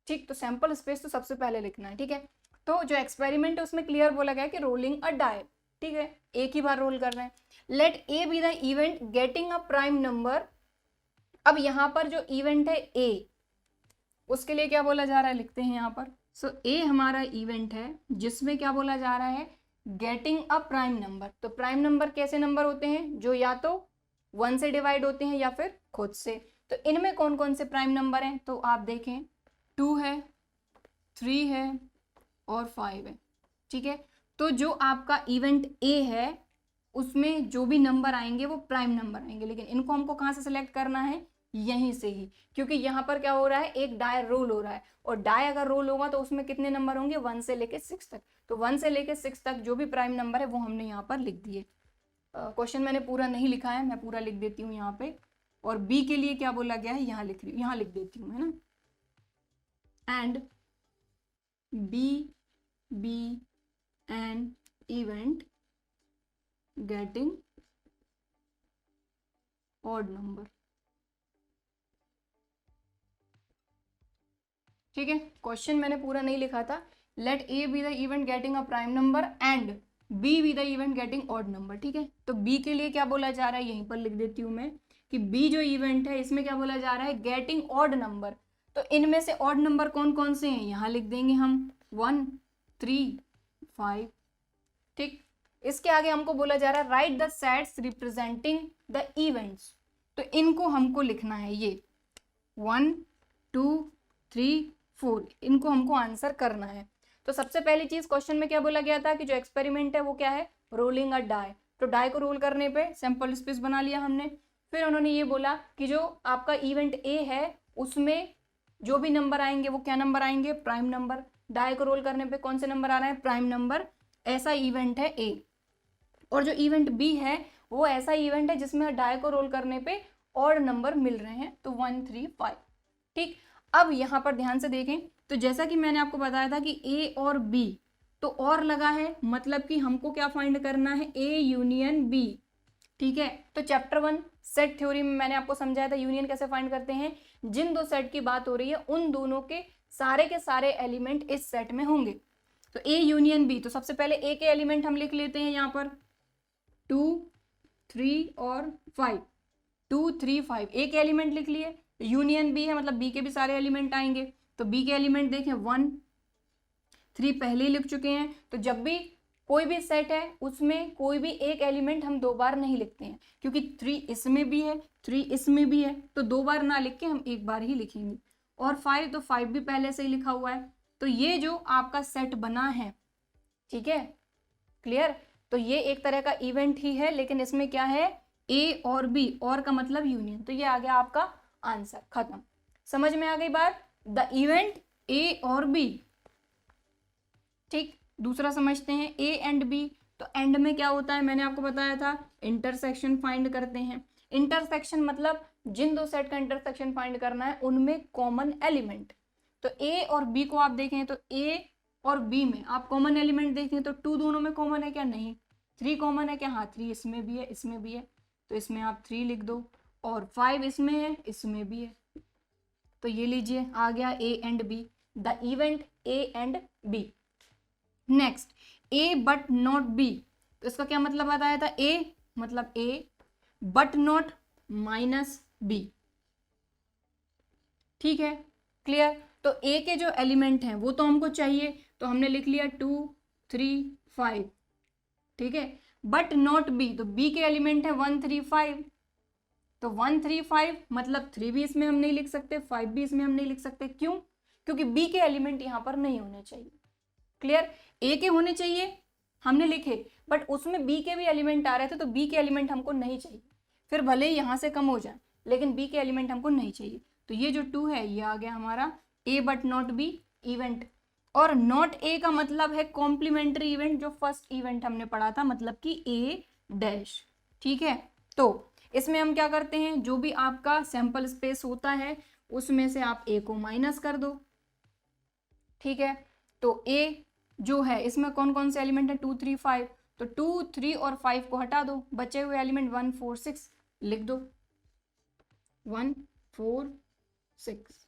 ठीक, तो सैंपल स्पेस तो सबसे पहले लिखना है। ठीक है, तो जो एक्सपेरिमेंट है उसमें क्लियर बोला गया है कि रोलिंग अ डाई। ठीक है, एक ही बार रोल कर रहे हैं। Let A B the event getting a prime number. अब यहां पर जो इवेंट है ए, उसके लिए क्या बोला जा रहा है, लिखते हैं यहां पर। सो ए हमारा इवेंट है जिसमें क्या बोला जा रहा है, गेटिंग अ प्राइम नंबर। तो प्राइम नंबर कैसे नंबर होते हैं, जो या तो 1 से डिवाइड होते हैं या फिर खुद से। तो इनमें कौन कौन से प्राइम नंबर हैं, तो आप देखें 2 है, 3 है और 5 है। ठीक है, तो जो आपका इवेंट ए है उसमें जो भी नंबर आएंगे वो प्राइम नंबर आएंगे, लेकिन इनको हमको कहाँ से सिलेक्ट करना है, यहीं से ही, क्योंकि यहाँ पर क्या हो रहा है, एक डाई रोल हो रहा है, और डाई अगर रोल होगा तो उसमें कितने नंबर होंगे, 1 से लेके 6 तक। तो 1 से लेके 6 तक जो भी प्राइम नंबर है वो हमने यहाँ पर लिख दिए। क्वेश्चन मैंने पूरा नहीं लिखा है, मैं पूरा लिख देती हूँ यहाँ पे। और बी के लिए क्या बोला गया है, यहाँ लिख रही हूँ, यहाँ लिख देती हूँ, है ना। And B an event getting odd number। ठीक है, क्वेश्चन मैंने पूरा नहीं लिखा था। Let A B the event getting a prime number and B B the event getting odd number. ठीक है, तो बी के लिए क्या बोला जा रहा है, यहीं पर लिख देती हूँ मैं कि बी जो इवेंट है इसमें क्या बोला जा रहा है, गेटिंग ऑड नंबर। तो इनमें से ऑड नंबर कौन कौन से हैं, यहाँ लिख देंगे हम 1 3 5। ठीक, इसके आगे हमको बोला जा रहा है right the sets representing the events. तो इनको हमको लिखना है, ये 1 2 3 4, इनको हमको आंसर करना है। तो सबसे पहली चीज क्वेश्चन में क्या बोला गया था कि जो एक्सपेरिमेंट है वो क्या है, रोलिंग अ डाई। तो डाई को रोल करने पे सैंपल स्पेस बना लिया हमने। फिर उन्होंने ये बोला कि जो आपका इवेंट ए है उसमें जो भी नंबर आएंगे वो क्या नंबर आएंगे, प्राइम नंबर। डाई को रोल करने पे कौन से नंबर आ रहे हैं, प्राइम नंबर। ऐसा इवेंट है ए। और जो इवेंट बी है वो ऐसा इवेंट है जिसमें डाई को रोल करने पे ऑड नंबर मिल रहे हैं, तो 1 3 5। ठीक, अब यहाँ पर ध्यान से देखें तो जैसा कि मैंने आपको बताया था कि ए और बी, तो और लगा है मतलब कि हमको क्या फाइंड करना है, ए यूनियन बी। ठीक है, तो चैप्टर 1 सेट थ्योरी में मैंने आपको समझाया था यूनियन कैसे फाइंड करते हैं। जिन दो सेट की बात हो रही है उन दोनों के सारे एलिमेंट इस सेट में होंगे। तो ए यूनियन बी, तो सबसे पहले ए के एलिमेंट हम लिख लेते हैं यहाँ पर 2 3 और 5। 2 3 5 ए के एलिमेंट लिख लिए। यूनियन बी है मतलब बी के भी सारे एलिमेंट आएंगे। तो बी के एलिमेंट देखें 1 3 पहले ही लिख चुके हैं। तो जब भी कोई भी सेट है उसमें कोई भी एक एलिमेंट हम दो बार नहीं लिखते हैं, क्योंकि 3 इसमें भी है 3 इसमें भी है, तो दो बार ना लिख के हम एक बार ही लिखेंगे। और 5, तो 5 भी पहले से ही लिखा हुआ है। तो ये जो आपका सेट बना है, ठीक है, क्लियर। तो ये एक तरह का इवेंट ही है, लेकिन इसमें क्या है, ए और बी, और का मतलब यूनियन। तो ये आ गया आपका आंसर, खत्म। समझ में आ गई बात, द इवेंट ए और बी। ठीक, दूसरा समझते हैं ए एंड बी। तो एंड में क्या होता है, मैंने आपको बताया था इंटरसेक्शन फाइंड करते हैं। इंटरसेक्शन मतलब जिन दो सेट का इंटरसेक्शन फाइंड करना है उनमें कॉमन एलिमेंट। तो ए और बी को आप देखें तो ए और बी में आप कॉमन एलिमेंट देखें तो 2 दोनों में कॉमन है क्या, नहीं। 3 कॉमन है क्या, हाँ 3 इसमें भी है इसमें भी है, तो इसमें आप 3 लिख दो। और 5 इसमें है इसमें भी है, तो ये लीजिए आ गया A and B, the event A and B. Next A but not B, तो इसका क्या मतलब बताया था, ए मतलब A but not minus B. ठीक है, क्लियर। तो ए के जो एलिमेंट हैं वो तो हमको चाहिए, तो हमने लिख लिया 2 3 5। ठीक है, बट नॉट बी, तो बी के एलिमेंट है 1 3 5। तो 1 3 5 मतलब 3 भी इसमें हम नहीं लिख सकते, 5 भी इसमें हम नहीं लिख सकते। क्यों, क्योंकि बी के एलिमेंट यहां पर नहीं होने चाहिए। क्लियर, ए के होने चाहिए हमने लिखे, बट उसमें बी के भी एलिमेंट आ रहे थे, तो बी के एलिमेंट हमको नहीं चाहिए। फिर भले ही यहां से कम हो जाए, लेकिन बी के एलिमेंट हमको नहीं चाहिए। तो ये जो 2 है ये आ गया हमारा ए बट नॉट बी इवेंट। और नॉट ए का मतलब है कॉम्प्लीमेंट्री इवेंट, जो फर्स्ट इवेंट हमने पढ़ा था, मतलब कि ए डैश। ठीक है, तो इसमें हम क्या करते हैं, जो भी आपका सैंपल स्पेस होता है उसमें से आप ए को माइनस कर दो। ठीक है, तो ए जो है इसमें कौन कौन से एलिमेंट है, 2 3 5। तो 2 3 और 5 को हटा दो, बचे हुए एलिमेंट 1 4 6 लिख दो, 1 4 6।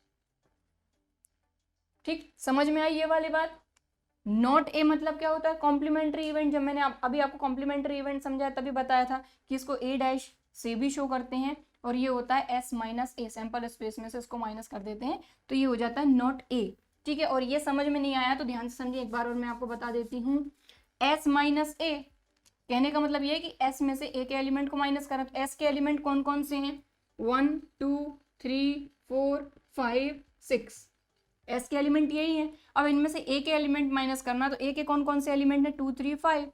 ठीक, समझ में आई ये वाली बात। नॉट ए मतलब क्या होता है, कॉम्प्लीमेंट्री इवेंट। जब मैंने अभी आपको कॉम्प्लीमेंट्री इवेंट समझाया तभी बताया था कि इसको ए डैश से भी शो करते हैं, और ये होता है एस माइनस ए, सैंपल स्पेस में से इसको माइनस कर देते हैं, तो ये हो जाता है नॉट ए। ठीक है, और ये समझ में नहीं आया तो ध्यान से समझिए एक बार और मैं आपको बता देती हूँ। एस माइनस ए कहने का मतलब ये है कि एस में से ए के एलिमेंट को माइनस करें। तो एस के एलिमेंट कौन कौन से हैं, 1 2 3 4 5 6, एस के एलिमेंट यही है। अब इनमें से ए के एलिमेंट माइनस करना, तो ए के कौन कौन से एलिमेंट है, 2 3 5।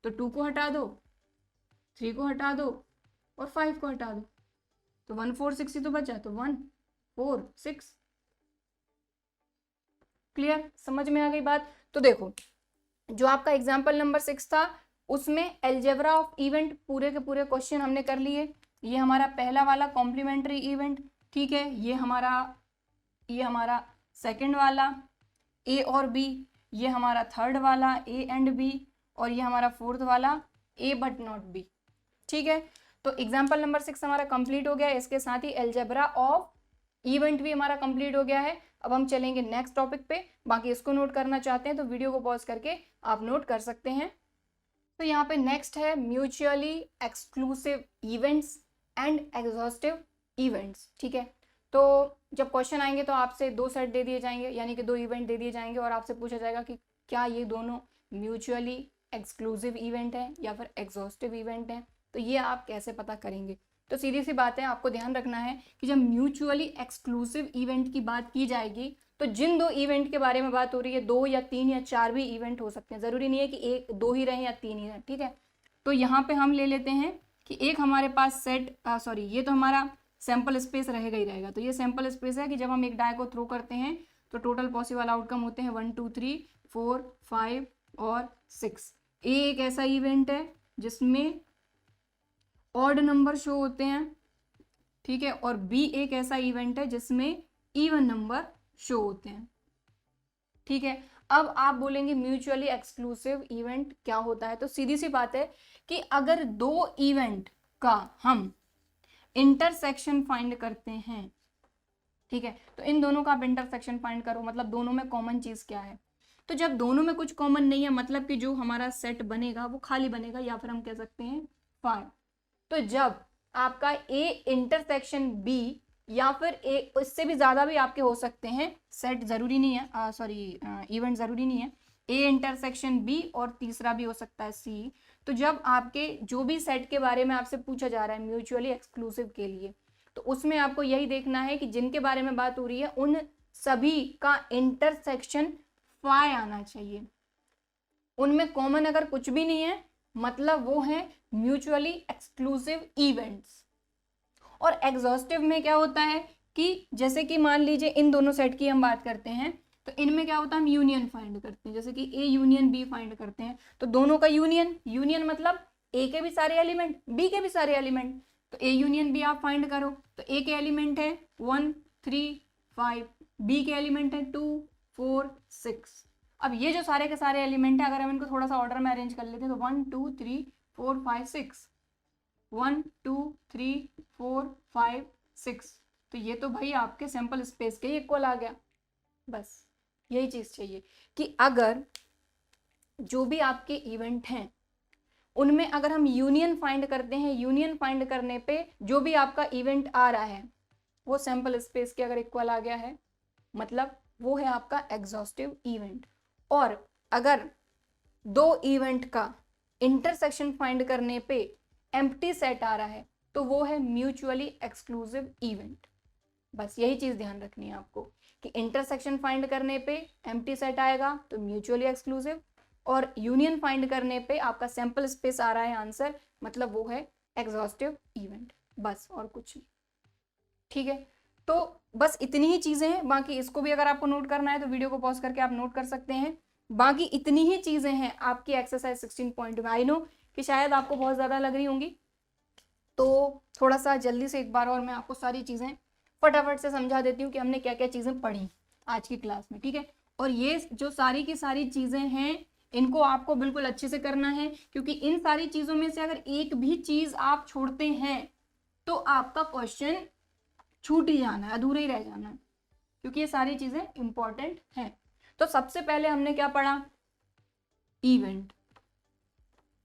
तो 2 को हटा दो, 3 को हटा दो और 5 को हटा दो, तो 1 4 6 ही तो बचा, तो 1 4 6। क्लियर, समझ में आ गई बात। तो देखो जो आपका एग्जाम्पल नंबर 6 था उसमें एल्जेब्रा ऑफ इवेंट पूरे के पूरे क्वेश्चन हमने कर लिए। ये हमारा पहला वाला कॉम्प्लीमेंट्री इवेंट, ठीक है, ये हमारा सेकंड वाला ए और बी, ये हमारा थर्ड वाला ए एंड बी, और ये हमारा फोर्थ वाला ए बट नॉट बी। ठीक है, तो एग्जाम्पल नंबर 6 हमारा कंप्लीट हो गया है। इसके साथ ही एल्जेब्रा ऑफ इवेंट भी हमारा कंप्लीट हो गया है। अब हम चलेंगे नेक्स्ट टॉपिक पे। बाकी इसको नोट करना चाहते हैं तो वीडियो को पॉज करके आप नोट कर सकते हैं। तो यहाँ पे नेक्स्ट है mutually exclusive events and exhaustive events. ठीक है, तो जब क्वेश्चन आएंगे तो आपसे 2 सेट दे दिए जाएंगे, यानी कि 2 इवेंट दे दिए जाएंगे और आपसे पूछा जाएगा कि क्या ये दोनों म्यूचुअली एक्सक्लूसिव इवेंट है या फिर एग्जॉस्टिव इवेंट है। तो ये आप कैसे पता करेंगे? तो सीधी सी बात है, आपको ध्यान रखना है कि जब म्यूचुअली एक्सक्लूसिव इवेंट की बात की जाएगी तो जिन 2 इवेंट के बारे में बात हो रही है, 2 या 3 या 4 भी इवेंट हो सकते हैं, ज़रूरी नहीं है कि 1 2 ही रहें या 3 ही रहें। ठीक है, तो यहाँ पे हम ले लेते हैं कि एक हमारे पास सेट ये तो हमारा सैम्पल स्पेस रहेगा ही रहेगा। तो ये सैम्पल स्पेस है कि जब हम एक डाई को थ्रो करते हैं तो टोटल पॉसिबल आउटकम होते हैं 1 2 3 4 5 और 6। ए एक ऐसा इवेंट है जिसमें ऑड नंबर शो होते हैं, ठीक है, और बी एक ऐसा इवेंट है जिसमें इवन नंबर शो होते हैं। ठीक है, अब आप बोलेंगे म्यूचुअली एक्सक्लूसिव इवेंट क्या होता है? तो सीधी सी बात है कि अगर 2 इवेंट का हम इंटरसेक्शन फाइंड करते हैं, ठीक है, तो इन दोनों का आप इंटरसेक्शन फाइंड करो, मतलब दोनों में कॉमन चीज क्या है। तो जब दोनों में कुछ कॉमन नहीं है, मतलब कि जो हमारा सेट बनेगा वो खाली बनेगा, या फिर हम कह सकते हैं 5। तो जब आपका ए इंटरसेक्शन बी या फिर ए, इससे भी ज्यादा भी आपके हो सकते हैं, सेट जरूरी नहीं है, इवेंट जरूरी नहीं है, ए इंटरसेक्शन बी और तीसरा भी हो सकता है सी। तो जब आपके जो भी सेट के बारे में आपसे पूछा जा रहा है म्यूचुअली एक्सक्लूसिव के लिए, तो उसमें आपको यही देखना है कि जिनके बारे में बात हो रही है उन सभी का इंटरसेक्शन 5 आना चाहिए। उनमें कॉमन अगर कुछ भी नहीं है, मतलब वो है म्यूचुअली एक्सक्लूसिव इवेंट्स। और एग्जॉस्टिव में क्या होता है कि जैसे कि मान लीजिए इन दोनों सेट की हम बात करते हैं, तो इनमें क्या होता है, हम यूनियन फाइंड करते हैं, जैसे कि ए यूनियन बी फाइंड करते हैं, तो दोनों का यूनियन मतलब ए के भी सारे एलिमेंट, बी के भी सारे एलिमेंट। तो ए यूनियन बी आप फाइंड करो, तो ए के एलिमेंट है 1 3 5, बी के एलिमेंट है 2 4 6। अब ये जो सारे के सारे एलिमेंट है, अगर हम इनको थोड़ा सा ऑर्डर में अरेंज कर लेते हैं तो 1 2 3 4 5 6, 1 2 3 4 5 6, तो ये तो भाई आपके सैंपल स्पेस के इक्वल आ गया। बस यही चीज चाहिए कि अगर जो भी आपके इवेंट हैं उनमें अगर हम यूनियन फाइंड करते हैं, यूनियन फाइंड करने पे जो भी आपका इवेंट आ रहा है वो सैंपल स्पेस के अगर इक्वल आ गया है, मतलब वो है आपका एग्जॉस्टिव इवेंट। और अगर 2 इवेंट का इंटरसेक्शन फाइंड करने पे एम्प्टी सेट आ रहा है तो वो है म्यूचुअली एक्सक्लूसिव इवेंट। बस यही चीज ध्यान रखनी है आपको कि इंटरसेक्शन फाइंड करने पे एम्प्टी सेट आएगा तो म्यूचुअली एक्सक्लूसिव, और यूनियन फाइंड करने पे आपका सैंपल स्पेस आ रहा है आंसर, मतलब वो है एग्जॉस्टिव इवेंट। बस और कुछ नहीं। ठीक है, तो बस इतनी ही चीजें हैं। बाकी इसको भी अगर आपको नोट करना है तो वीडियो को पॉज करके आप नोट कर सकते हैं। बाकी इतनी ही चीजें हैं आपकी एक्सरसाइज 16 में। आई नो कि शायद आपको बहुत ज्यादा लग रही होंगी, तो थोड़ा सा जल्दी से एक बार और मैं आपको सारी चीजें फटाफट से समझा देती हूँ कि हमने क्या क्या चीजें पढ़ी आज की क्लास में। ठीक है, और ये जो सारी की सारी चीजें हैं इनको आपको बिल्कुल अच्छे से करना है, क्योंकि इन सारी चीजों में से अगर एक भी चीज आप छोड़ते हैं तो आपका क्वेश्चन छूट ही जाना है, अधूरा ही रह जाना है, क्योंकि ये सारी चीजें इंपॉर्टेंट हैं। तो सबसे पहले हमने क्या पढ़ा, इवेंट।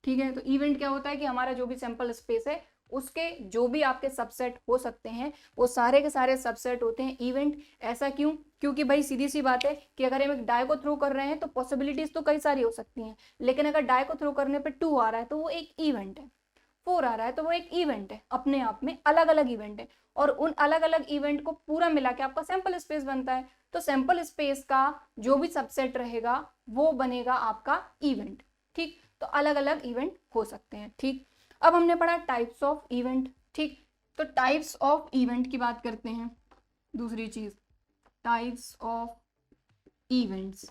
ठीक है, तो इवेंट क्या होता है कि हमारा जो भी सैंपल स्पेस है उसके जो भी आपके सबसेट हो सकते हैं वो सारे के सारे सबसेट होते हैं इवेंट। ऐसा क्यों? क्योंकि भाई सीधी सी बात है कि अगर हम एक डाई को थ्रो कर रहे हैं तो पॉसिबिलिटीज तो कई सारी हो सकती हैं, लेकिन अगर डाई को थ्रो करने पे 2 आ रहा है तो वो एक इवेंट है, 4 आ रहा है तो वो एक इवेंट है, अपने आप में अलग अलग इवेंट है, और उन अलग अलग इवेंट को पूरा मिला के आपका सैंपल स्पेस बनता है। तो सैंपल स्पेस का जो भी सबसेट रहेगा वो बनेगा आपका इवेंट। ठीक, तो अलग अलग इवेंट हो सकते हैं। ठीक, अब हमने पढ़ा टाइप्स ऑफ इवेंट। ठीक, तो टाइप्स ऑफ इवेंट की बात करते हैं। दूसरी चीज टाइप्स ऑफ इवेंट्स,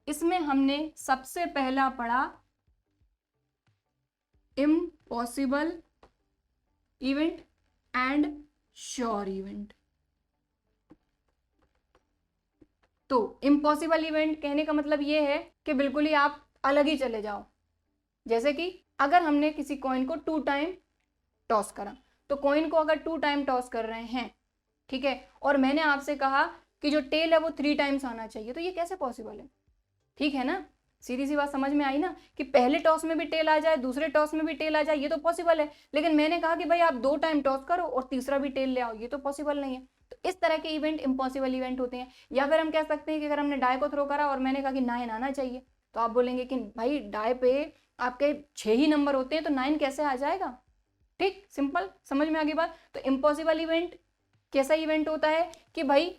इसमें हमने सबसे पहला पढ़ा impossible event and sure event. तो इम्पॉसिबल इवेंट कहने का मतलब ये है कि बिल्कुल ही आप अलग ही चले जाओ। जैसे कि अगर हमने किसी कॉइन को 2 टाइम टॉस करा, तो कॉइन को अगर 2 टाइम टॉस कर रहे हैं, ठीक है, और मैंने आपसे कहा कि जो टेल है वो 3 टाइम्स आना चाहिए, तो ये कैसे पॉसिबल है? ठीक है ना, सीधी सी बात समझ में आई ना, कि पहले टॉस में भी टेल आ जाए, दूसरे टॉस में भी टेल आ जाए, ये तो पॉसिबल है। लेकिन मैंने कहा कि भाई आप 2 टाइम टॉस करो और तीसरा भी टेल ले आओ, ये तो पॉसिबल नहीं है। तो इस तरह के इवेंट इम्पॉसिबल इवेंट होते हैं। या फिर हम कह सकते हैं कि अगर हमने डाई को थ्रो करा और मैंने कहा कि 9 आना चाहिए, तो आप बोलेंगे कि भाई डाई पे आपके 6 ही नंबर होते हैं, तो 9 कैसे आ जाएगा? ठीक, सिंपल, समझ में आ गई बात। तो इम्पॉसिबल इवेंट कैसा इवेंट होता है कि भाई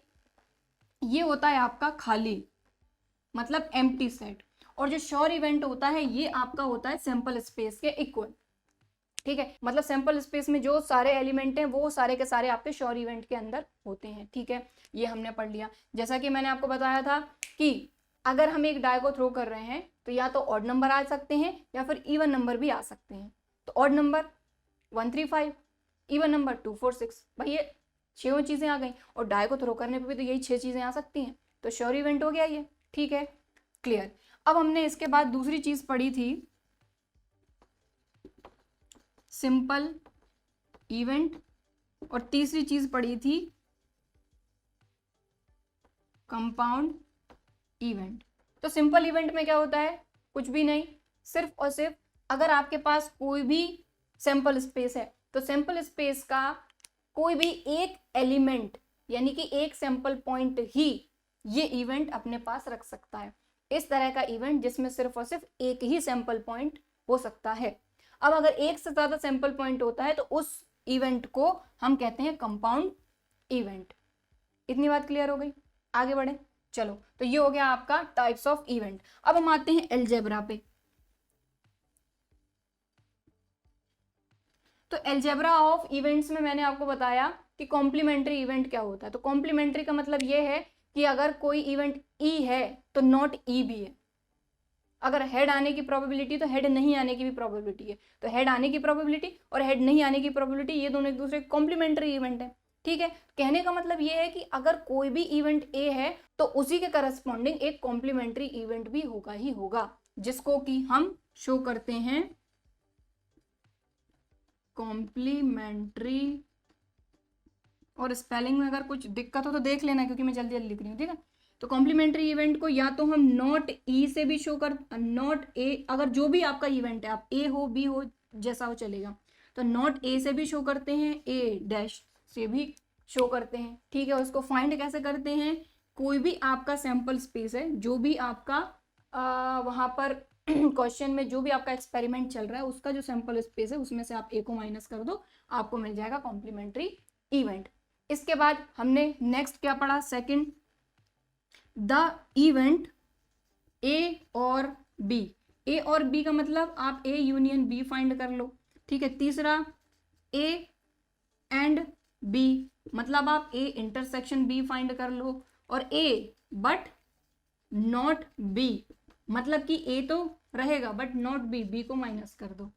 ये होता है आपका खाली, मतलब एम्प्टी सेट। और जो श्योर इवेंट होता है ये आपका होता है सैंपल स्पेस के इक्वल। ठीक है, मतलब सैंपल स्पेस में जो सारे एलिमेंट हैं वो सारे के सारे आपके श्योर इवेंट के अंदर होते हैं। ठीक है, ये हमने पढ़ लिया। जैसा कि मैंने आपको बताया था कि अगर हम एक डाई को थ्रो कर रहे हैं तो या तो ऑड नंबर आ सकते हैं या फिर इवन नंबर भी आ सकते हैं। तो ऑड नंबर 135, इवन नंबर 246, भाई ये 6 चीजें आ गई, और डाई को थ्रो करने पर भी तो यही 6 चीजें आ सकती हैं, तो श्योर इवेंट हो गया ये। ठीक है, क्लियर। अब हमने इसके बाद दूसरी चीज पढ़ी थी सिंपल इवेंट, और तीसरी चीज पढ़ी थी कंपाउंड इवेंट। तो सिंपल इवेंट में क्या होता है? कुछ भी नहीं, सिर्फ और सिर्फ अगर आपके पास कोई भी सैंपल स्पेस है तो सैंपल स्पेस का कोई भी एक एलिमेंट यानी कि एक सैंपल पॉइंट ही ये इवेंट अपने पास रख सकता है। इस तरह का इवेंट जिसमें सिर्फ और सिर्फ एक ही सैंपल पॉइंट हो सकता है। अब अगर एक से ज्यादा सैंपल पॉइंट होता है तो उस इवेंट को हम कहते हैं कंपाउंड इवेंट। इतनी बात क्लियर हो गई? आगे बढ़े, चलो। तो ये हो गया आपका टाइप्स ऑफ इवेंट। अब हम आते हैं अलजेब्रा पे। तो अलजेब्रा ऑफ इवेंट्स में मैंने आपको बताया कि कॉम्प्लीमेंट्री इवेंट क्या होता है। तो कॉम्प्लीमेंट्री का मतलब ये है कि अगर कोई इवेंट ई है तो नॉट ई भी है। अगर हेड आने की प्रोबेबिलिटी तो हेड नहीं आने की भी प्रोबेबिलिटी है। तो हेड आने की प्रोबेबिलिटी और हेड नहीं आने की प्रोबेबिलिटी ये दोनों एक दूसरे कॉम्प्लीमेंट्री इवेंट है। ठीक है, कहने का मतलब ये है कि अगर कोई भी इवेंट ए है तो उसी के करस्पॉन्डिंग एक कॉम्प्लीमेंट्री इवेंट भी होगा ही होगा, जिसको कि हम शो करते हैं कॉम्प्लीमेंट्री। और स्पेलिंग में अगर कुछ दिक्कत हो तो देख लेना, क्योंकि मैं जल्दी जल्दी लिख रही हूँ। ठीक है, तो कॉम्प्लीमेंट्री इवेंट को या तो हम नॉट ई से भी शो कर, नॉट ए, अगर जो भी आपका इवेंट है, आप ए हो बी हो जैसा हो चलेगा, तो नॉट ए से भी शो करते हैं, ए डैश से भी शो करते हैं। ठीक है, उसको फाइंड कैसे करते हैं? कोई भी आपका सैंपल स्पेस है, जो भी आपका वहां पर क्वेश्चन में जो भी आपका एक्सपेरिमेंट चल रहा है उसका जो सैंपल स्पेस है उसमें से आप ए को माइनस कर दो, आपको मिल जाएगा कॉम्प्लीमेंट्री इवेंट। इसके बाद हमने नेक्स्ट क्या पढ़ा? सेकंड, द इवेंट ए और बी। ए और बी का मतलब आप ए यूनियन बी फाइंड कर लो। ठीक है, तीसरा ए एंड बी, मतलब आप ए इंटरसेक्शन बी फाइंड कर लो। और ए बट नॉट बी, मतलब कि ए तो रहेगा बट नॉट बी, बी को माइनस कर दो।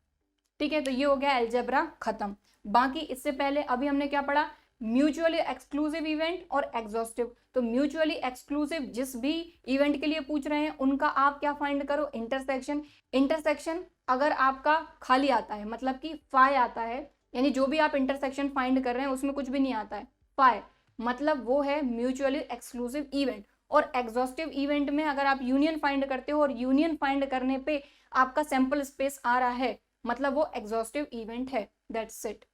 ठीक है, तो ये हो गया अलजेब्रा खत्म। बाकी इससे पहले अभी हमने क्या पढ़ा? म्यूचुअली एक्सक्लूसिव इवेंट और एग्जॉस्टिव। तो म्यूचुअली एक्सक्लूसिव जिस भी इवेंट के लिए पूछ रहे हैं उनका आप क्या फाइंड करो? इंटरसेक्शन। इंटरसेक्शन अगर आपका खाली आता है, मतलब कि फाई आता है, यानी जो भी आप इंटरसेक्शन फाइंड कर रहे हैं उसमें कुछ भी नहीं आता है, फाई, मतलब वो है म्यूचुअली एक्सक्लूसिव इवेंट। और एग्जॉस्टिव इवेंट में अगर आप यूनियन फाइंड करते हो और यूनियन फाइंड करने पे आपका सैंपल स्पेस आ रहा है, मतलब वो एग्जॉस्टिव इवेंट है। That's it.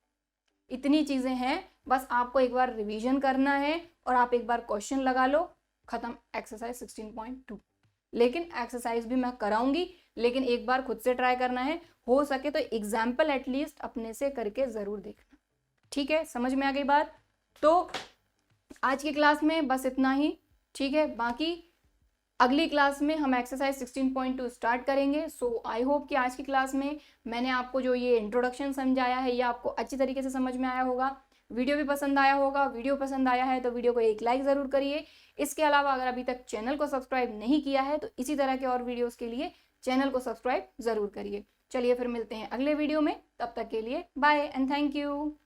इतनी चीजें हैं, बस आपको एक बार रिवीजन करना है और आप एक बार क्वेश्चन लगा लो, खत्म एक्सरसाइज 16.2। लेकिन एक्सरसाइज भी मैं कराऊंगी, लेकिन एक बार खुद से ट्राई करना है, हो सके तो एग्जाम्पल एटलीस्ट अपने से करके जरूर देखना। ठीक है, समझ में आ गई बात? तो आज की क्लास में बस इतना ही। ठीक है, बाकी अगली क्लास में हम एक्सरसाइज 16.2 स्टार्ट करेंगे। सो आई होप कि आज की क्लास में मैंने आपको जो ये इंट्रोडक्शन समझाया है ये आपको अच्छी तरीके से समझ में आया होगा, वीडियो भी पसंद आया होगा। वीडियो पसंद आया है तो वीडियो को एक लाइक ज़रूर करिए। इसके अलावा अगर अभी तक चैनल को सब्सक्राइब नहीं किया है तो इसी तरह के और वीडियोज़ के लिए चैनल को सब्सक्राइब ज़रूर करिए। चलिए फिर मिलते हैं अगले वीडियो में, तब तक के लिए बाय एंड थैंक यू।